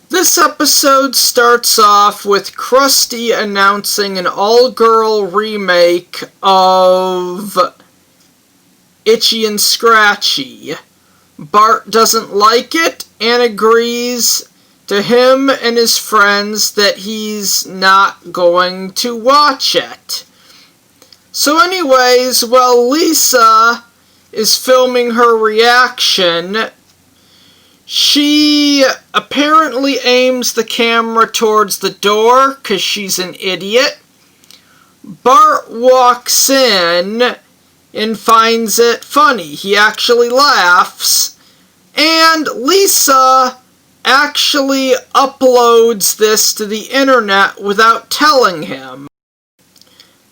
This episode starts off with Krusty announcing an all-girl remake of Itchy and Scratchy. Bart doesn't like it and agrees to him and his friends that he's not going to watch it. So anyways, while Lisa is filming her reaction, she apparently aims the camera towards the door because she's an idiot. Bart walks in and finds it funny. He actually laughs, and Lisa actually uploads this to the internet without telling him.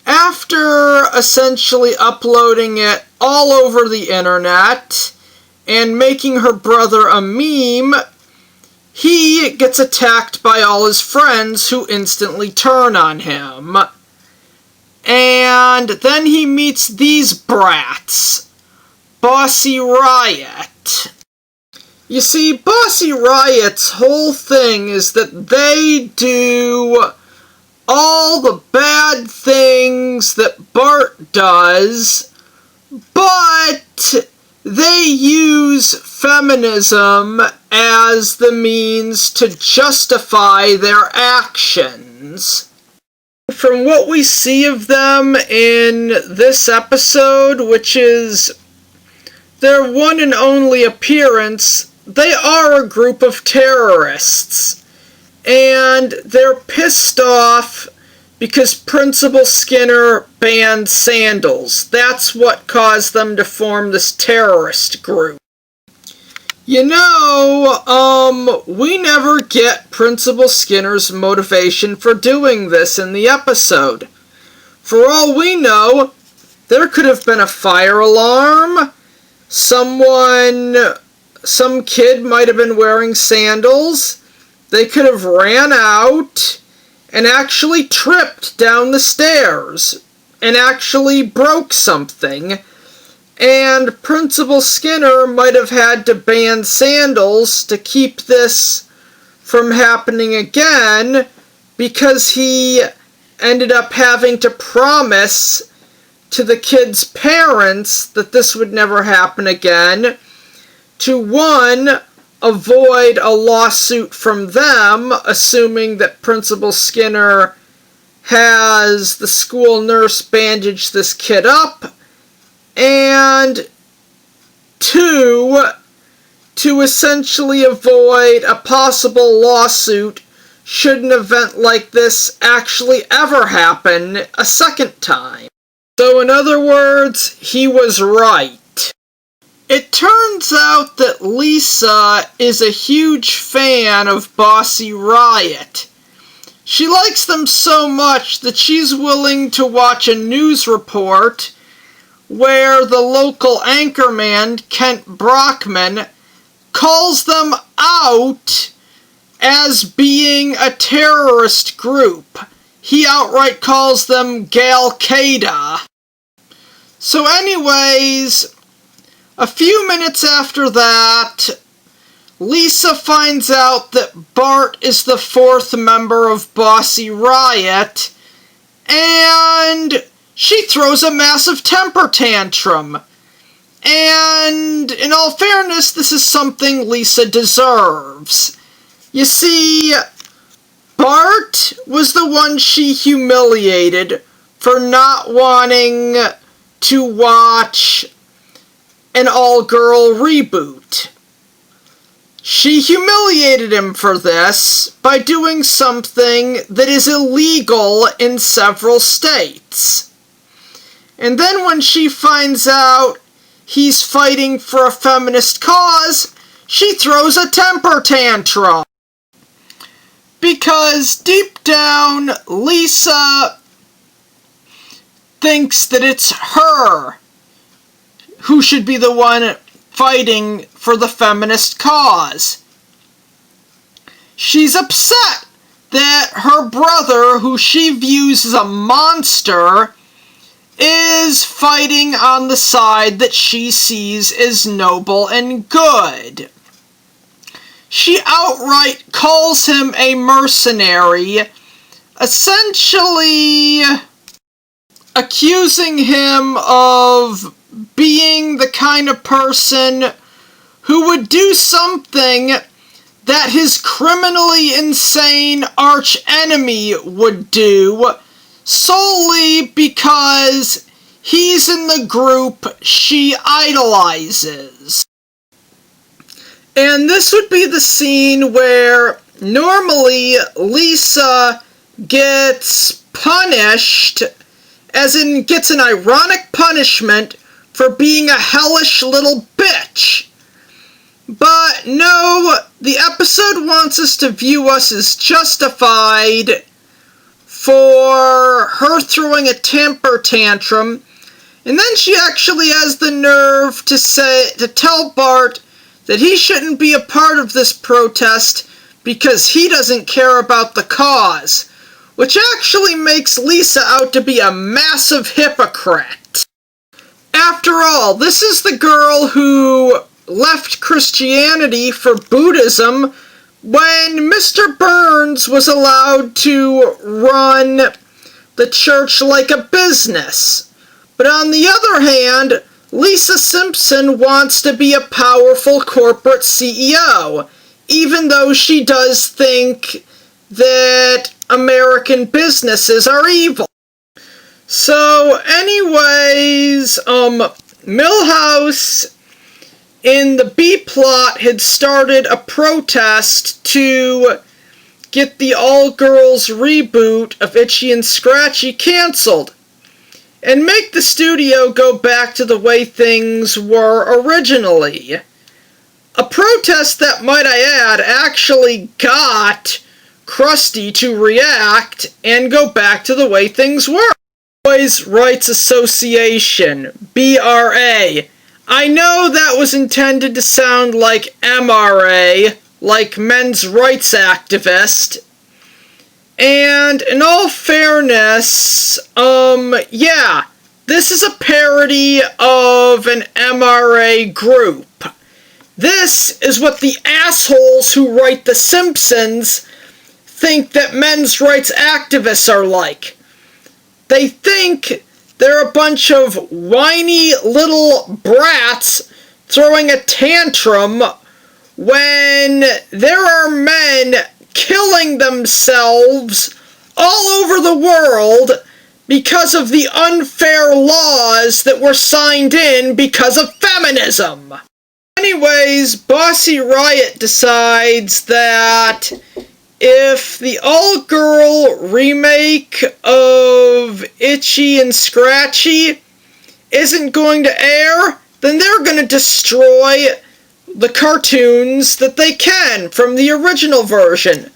After essentially uploading it all over the internet and making her brother a meme, he gets attacked by all his friends who instantly turn on him. And then he meets these brats, Bossy Riot. You see, Bossy Riot's whole thing is that they do all the bad things that Bart does, but they use feminism as the means to justify their actions. From what we see of them in this episode, which is their one and only appearance, they are a group of terrorists. And they're pissed off because Principal Skinner banned sandals. That's what caused them to form this terrorist group. You know, we never get Principal Skinner's motivation for doing this in the episode. For all we know, there could have been a fire alarm. Some kid might have been wearing sandals. They could have ran out and actually tripped down the stairs and actually broke something. And Principal Skinner might have had to ban sandals to keep this from happening again because he ended up having to promise to the kids' parents that this would never happen again to, one, avoid a lawsuit from them, assuming that Principal Skinner has the school nurse bandage this kid up, and two, to essentially avoid a possible lawsuit should an event like this actually ever happen a second time. So in other words, he was right. It turns out that Lisa is a huge fan of Bossy Riot. She likes them so much that she's willing to watch a news report where the local anchorman, Kent Brockman, calls them out as being a terrorist group. He outright calls them Gal-Qaeda. So anyways, a few minutes after that, Lisa finds out that Bart is the fourth member of Bossy Riot, and she throws a massive temper tantrum. And in all fairness, this is something Lisa deserves. You see, Bart was the one she humiliated for not wanting to watch an all-girl reboot. She humiliated him for this by doing something that is illegal in several states. And then when she finds out he's fighting for a feminist cause, she throws a temper tantrum. Because deep down, Lisa thinks that it's her who should be the one fighting for the feminist cause. She's upset that her brother, who she views as a monster, is fighting on the side that she sees as noble and good. She outright calls him a mercenary, essentially accusing him of being the kind of person who would do something that his criminally insane archenemy would do solely because he's in the group she idolizes. And this would be the scene where normally Lisa gets punished, as in gets an ironic punishment for being a hellish little bitch. But no, the episode wants us to view us as justified for her throwing a temper tantrum, and then she actually has the nerve to tell Bart that he shouldn't be a part of this protest because he doesn't care about the cause, which actually makes Lisa out to be a massive hypocrite. After all, this is the girl who left Christianity for Buddhism when Mr. Burns was allowed to run the church like a business. But on the other hand, Lisa Simpson wants to be a powerful corporate CEO, even though she does think that American businesses are evil. So anyways, Milhouse in the B-plot had started a protest to get the all-girls reboot of Itchy and Scratchy cancelled and make the studio go back to the way things were originally. A protest that, might I add, actually got Krusty to react and go back to the way things were. Boys Rights Association, BRA. I know that was intended to sound like MRA, like men's rights activist. And in all fairness, yeah, this is a parody of an MRA group. This is what the assholes who write The Simpsons think that men's rights activists are like. They think they're a bunch of whiny little brats throwing a tantrum when there are men killing themselves all over the world because of the unfair laws that were signed in because of feminism. Anyways, Bossy Riot decides that if the all-girl remake of Itchy and Scratchy isn't going to air, then they're going to destroy the cartoons that they can from the original version.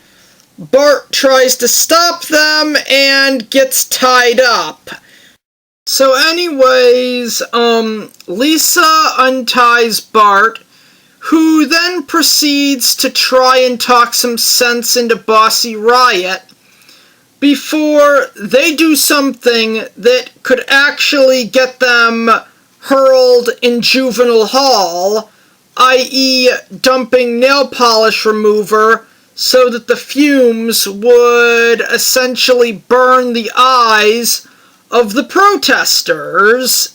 Bart tries to stop them and gets tied up. So anyways, Lisa unties Bart, who then proceeds to try and talk some sense into Bossy Riot before they do something that could actually get them hurled in juvenile hall, i.e. dumping nail polish remover so that the fumes would essentially burn the eyes of the protesters.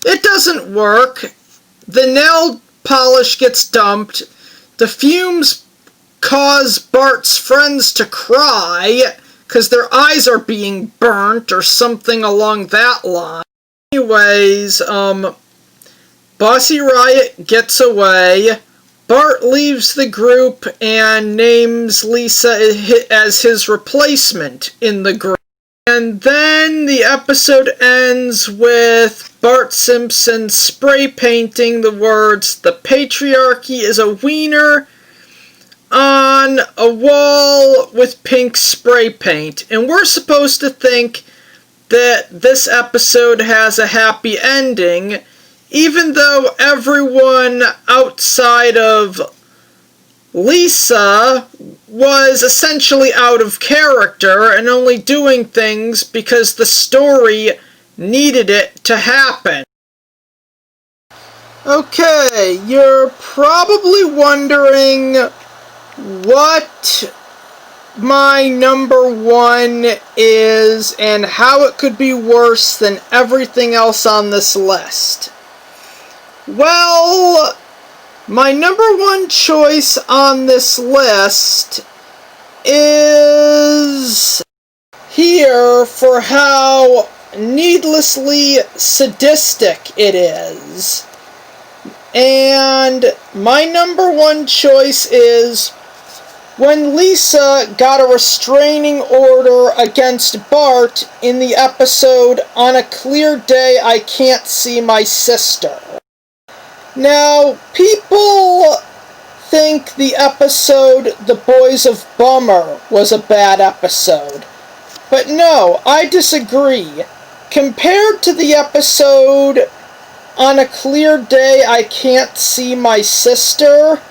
It doesn't work. The nail polish gets dumped. The fumes cause Bart's friends to cry because their eyes are being burnt or something along that line. Anyways, Bossy Riot gets away. Bart leaves the group and names Lisa as his replacement in the group. And then the episode ends with Bart Simpson spray painting the words, "The patriarchy is a wiener," on a wall with pink spray paint. And we're supposed to think that this episode has a happy ending, even though everyone outside of Lisa was essentially out of character and only doing things because the story needed it to happen. Okay, you're probably wondering what my number one is and how it could be worse than everything else on this list. Well, my number one choice on this list is here for how needlessly sadistic it is. And my number one choice is when Lisa got a restraining order against Bart in the episode On a Clear Day I Can't See My Sister. Now, people think the episode The Boys of Bummer was a bad episode. But no, I disagree. Compared to the episode On a Clear Day I Can't See My Sister,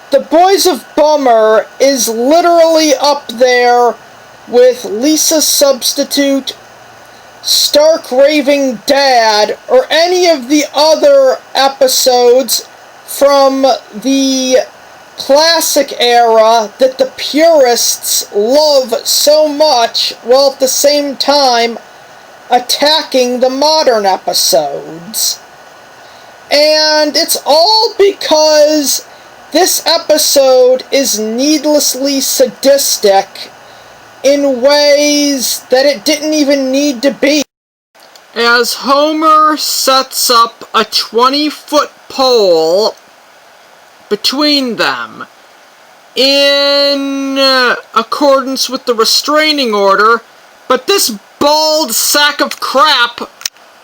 The Boys of Bummer is literally up there with Lisa's Substitute, Stark Raving Dad, or any of the other episodes from the classic era that the purists love so much, while at the same time attacking the modern episodes. And it's all because this episode is needlessly sadistic in ways that it didn't even need to be. As Homer sets up a 20-foot pole between them, in accordance with the restraining order, but this bald sack of crap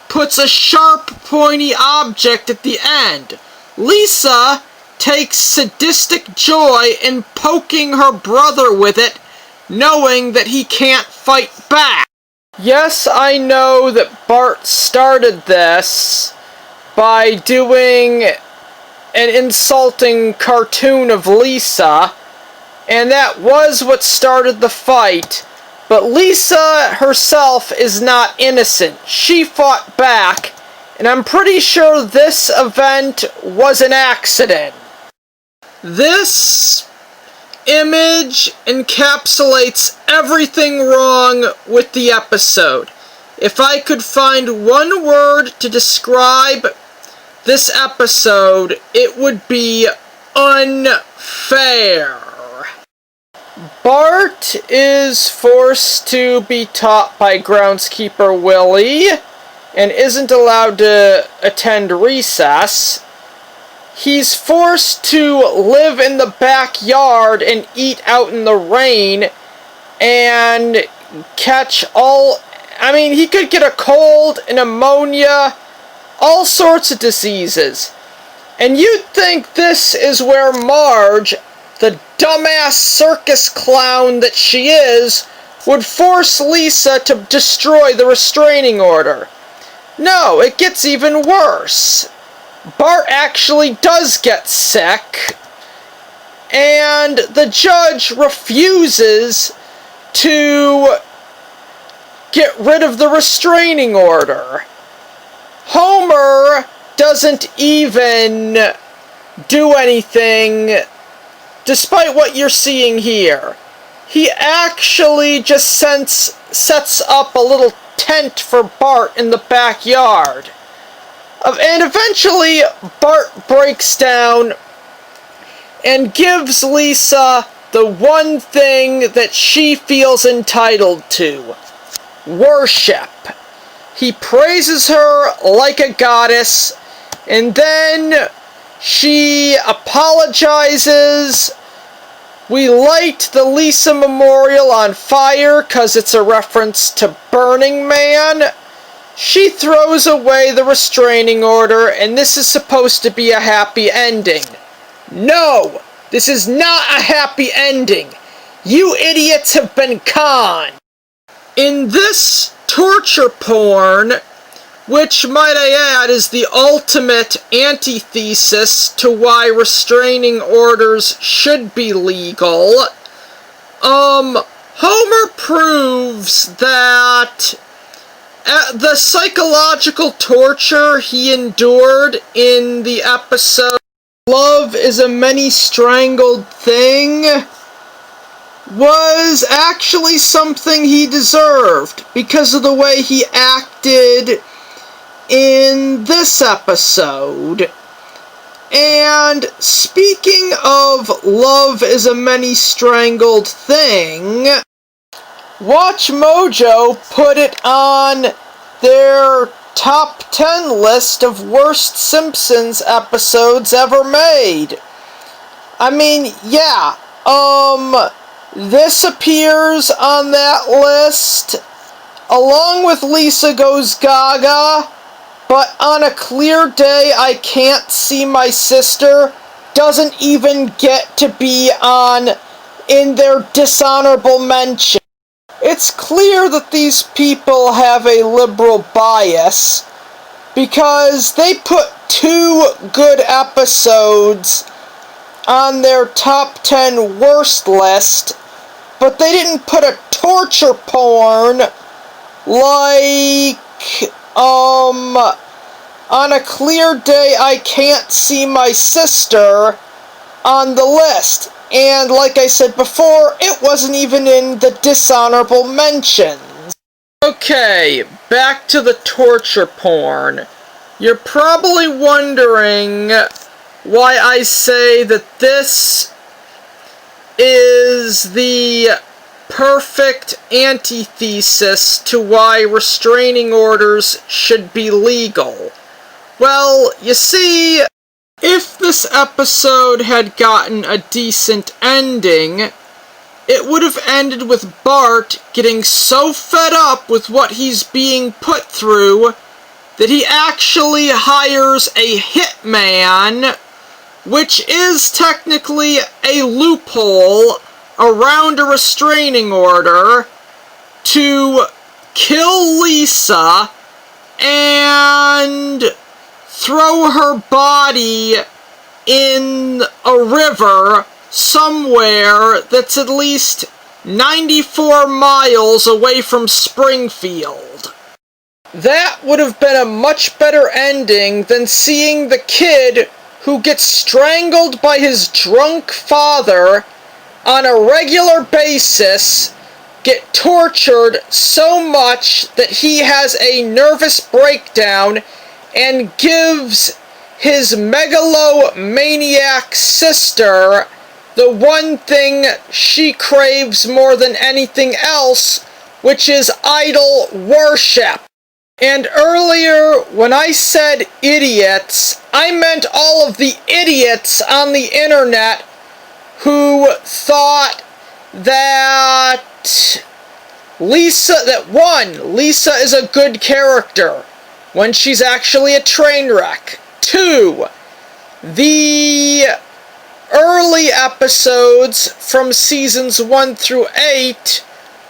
puts a sharp, pointy object at the end. Lisa takes sadistic joy in poking her brother with it, knowing that he can't fight back. Yes, I know that Bart started this by doing an insulting cartoon of Lisa, and that was what started the fight, but Lisa herself is not innocent. She fought back, and I'm pretty sure this event was an accident. This image encapsulates everything wrong with the episode. If I could find one word to describe this episode, it would be unfair. Bart is forced to be taught by groundskeeper Willie and isn't allowed to attend recess. He's forced to live in the backyard and eat out in the rain and catch he could get a cold, a pneumonia, all sorts of diseases. And you'd think this is where Marge, the dumbass circus clown that she is, would force Lisa to destroy the restraining order. No, it gets even worse. Bart actually does get sick, and the judge refuses to get rid of the restraining order. Homer doesn't even do anything, despite what you're seeing here. He actually just sets up a little tent for Bart in the backyard. And eventually, Bart breaks down and gives Lisa the one thing that she feels entitled to: worship. He praises her like a goddess, and then she apologizes. We light the Lisa Memorial on fire because it's a reference to Burning Man. She throws away the restraining order, and this is supposed to be a happy ending. No! This is not a happy ending. You idiots have been conned. In this torture porn, which, might I add, is the ultimate antithesis to why restraining orders should be legal. Homer proves that the psychological torture he endured in the episode "Love is a Many-Strangled Thing" was actually something he deserved because of the way he acted in this episode. And speaking of "Love is a Many-Strangled Thing," Watch Mojo put it on their top 10 list of worst Simpsons episodes ever made. I mean, yeah, this appears on that list along with Lisa Goes Gaga, but On a Clear Day I Can't See My Sister doesn't even get to be in their dishonorable mention. It's clear that these people have a liberal bias because they put 2 good episodes on their top 10 worst list, but they didn't put a torture porn like On a Clear Day I Can't See My Sister on the list. And like I said before, it wasn't even in the dishonorable mentions. Okay, back to the torture porn. You're probably wondering why I say that this is the perfect antithesis to why restraining orders should be legal. Well, you see, if this episode had gotten a decent ending, it would have ended with Bart getting so fed up with what he's being put through that he actually hires a hitman, which is technically a loophole around a restraining order, to kill Lisa and throw her body in a river somewhere that's at least 94 miles away from Springfield. That would have been a much better ending than seeing the kid who gets strangled by his drunk father on a regular basis get tortured so much that he has a nervous breakdown and gives his megalomaniac sister the one thing she craves more than anything else, which is idol worship. And earlier, when I said idiots, I meant all of the idiots on the internet who thought that Lisa is a good character when she's actually a train wreck. 2, the early episodes from seasons 1 through 8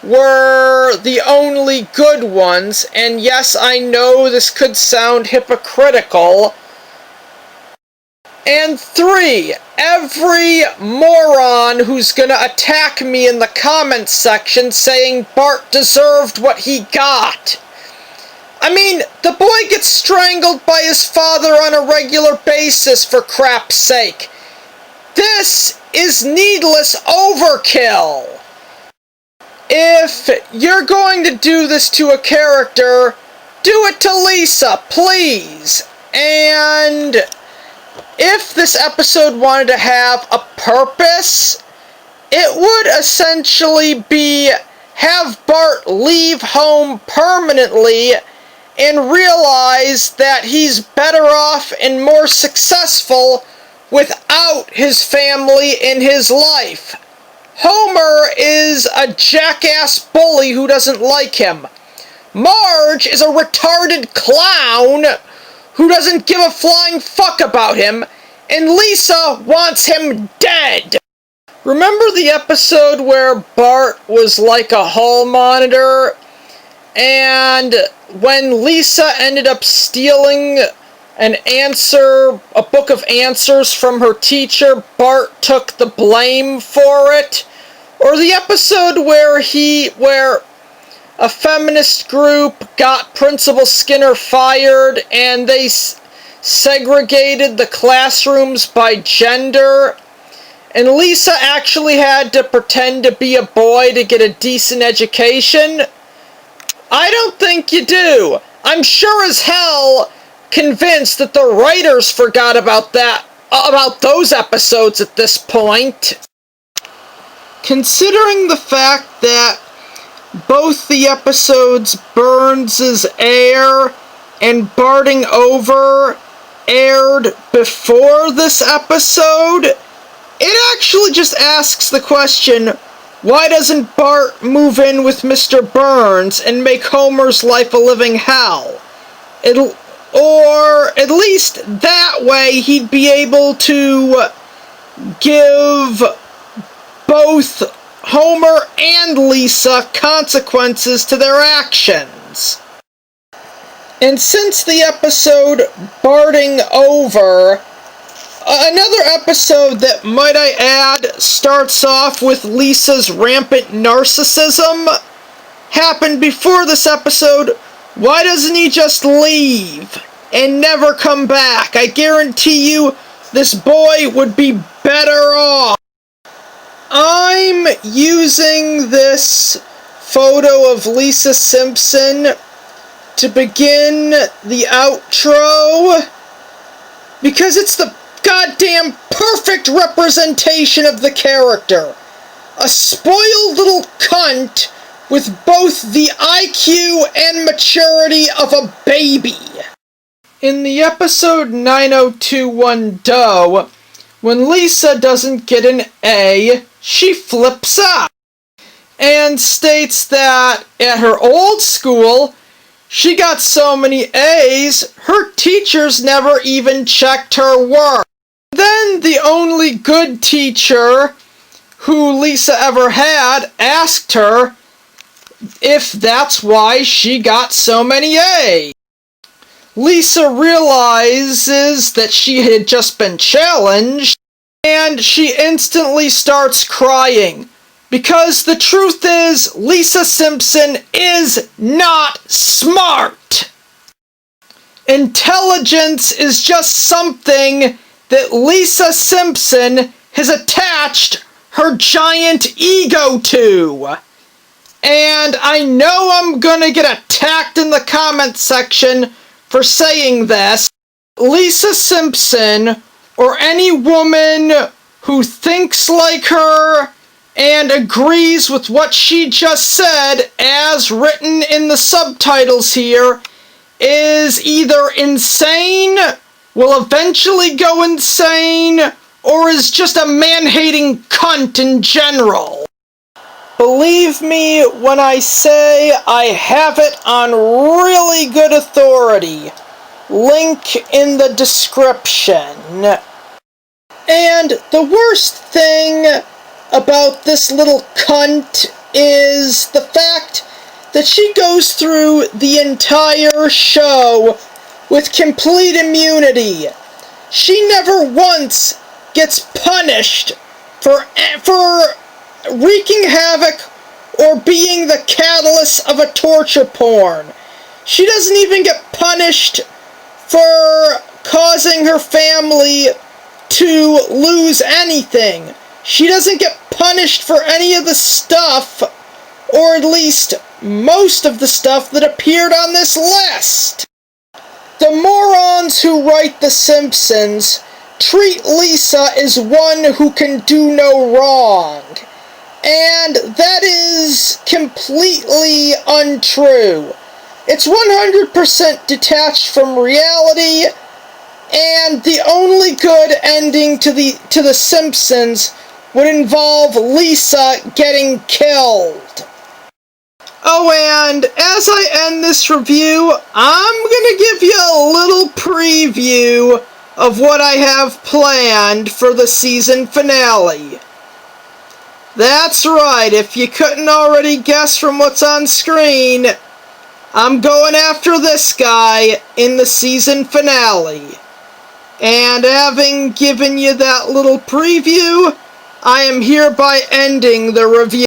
were the only good ones, and yes, I know this could sound hypocritical. And 3, every moron who's gonna attack me in the comments section saying Bart deserved what he got. I mean, the boy gets strangled by his father on a regular basis, for crap's sake. This is needless overkill. If you're going to do this to a character, do it to Lisa, please. And if this episode wanted to have a purpose, it would essentially be have Bart leave home permanently and realize that he's better off and more successful without his family in his life. Homer is a jackass bully who doesn't like him. Marge is a retarded clown who doesn't give a flying fuck about him, and Lisa wants him dead. Remember the episode where Bart was like a hall monitor, And when Lisa ended up stealing a book of answers from her teacher, Bart took the blame for it. Or the episode where a feminist group got Principal Skinner fired and they segregated the classrooms by gender, and Lisa actually had to pretend to be a boy to get a decent education. I don't think you do. I'm sure as hell convinced that the writers forgot about those episodes at this point. Considering the fact that both the episodes Burns' Air and Barting Over aired before this episode, it actually just asks the question, why doesn't Bart move in with Mr. Burns and make Homer's life a living hell? Or at least that way he'd be able to give both Homer and Lisa consequences to their actions. And since the episode Barting Over, another episode that, might I add, starts off with Lisa's rampant narcissism, happened before this episode. Why doesn't he just leave and never come back? I guarantee you this boy would be better off. I'm using this photo of Lisa Simpson to begin the outro because it's the goddamn perfect representation of the character. A spoiled little cunt with both the IQ and maturity of a baby. In the episode 9021 Doe, when Lisa doesn't get an A, she flips out and states that at her old school, she got so many A's, her teachers never even checked her work. Then the only good teacher who Lisa ever had asked her if that's why she got so many A's. Lisa realizes that she had just been challenged, and she instantly starts crying. Because the truth is, Lisa Simpson is not smart. Intelligence is just something that Lisa Simpson has attached her giant ego to. And I know I'm gonna get attacked in the comment section for saying this. Lisa Simpson, or any woman who thinks like her and agrees with what she just said, as written in the subtitles here, is either insane, will eventually go insane, or is just a man-hating cunt in general. Believe me when I say I have it on really good authority. Link in the description. And the worst thing about this little cunt is the fact that she goes through the entire show with complete immunity. She never once gets punished for wreaking havoc or being the catalyst of a torture porn. She doesn't even get punished for causing her family to lose anything. She doesn't get punished for any of the stuff, or at least most of the stuff that appeared on this list. The morons who write The Simpsons treat Lisa as one who can do no wrong. And that is completely untrue. It's 100% detached from reality, and the only good ending to the Simpsons would involve Lisa getting killed. Oh, and as I end this review, I'm gonna give you a little preview of what I have planned for the season finale. That's right, if you couldn't already guess from what's on screen, I'm going after this guy in the season finale. And having given you that little preview, I am hereby ending the review.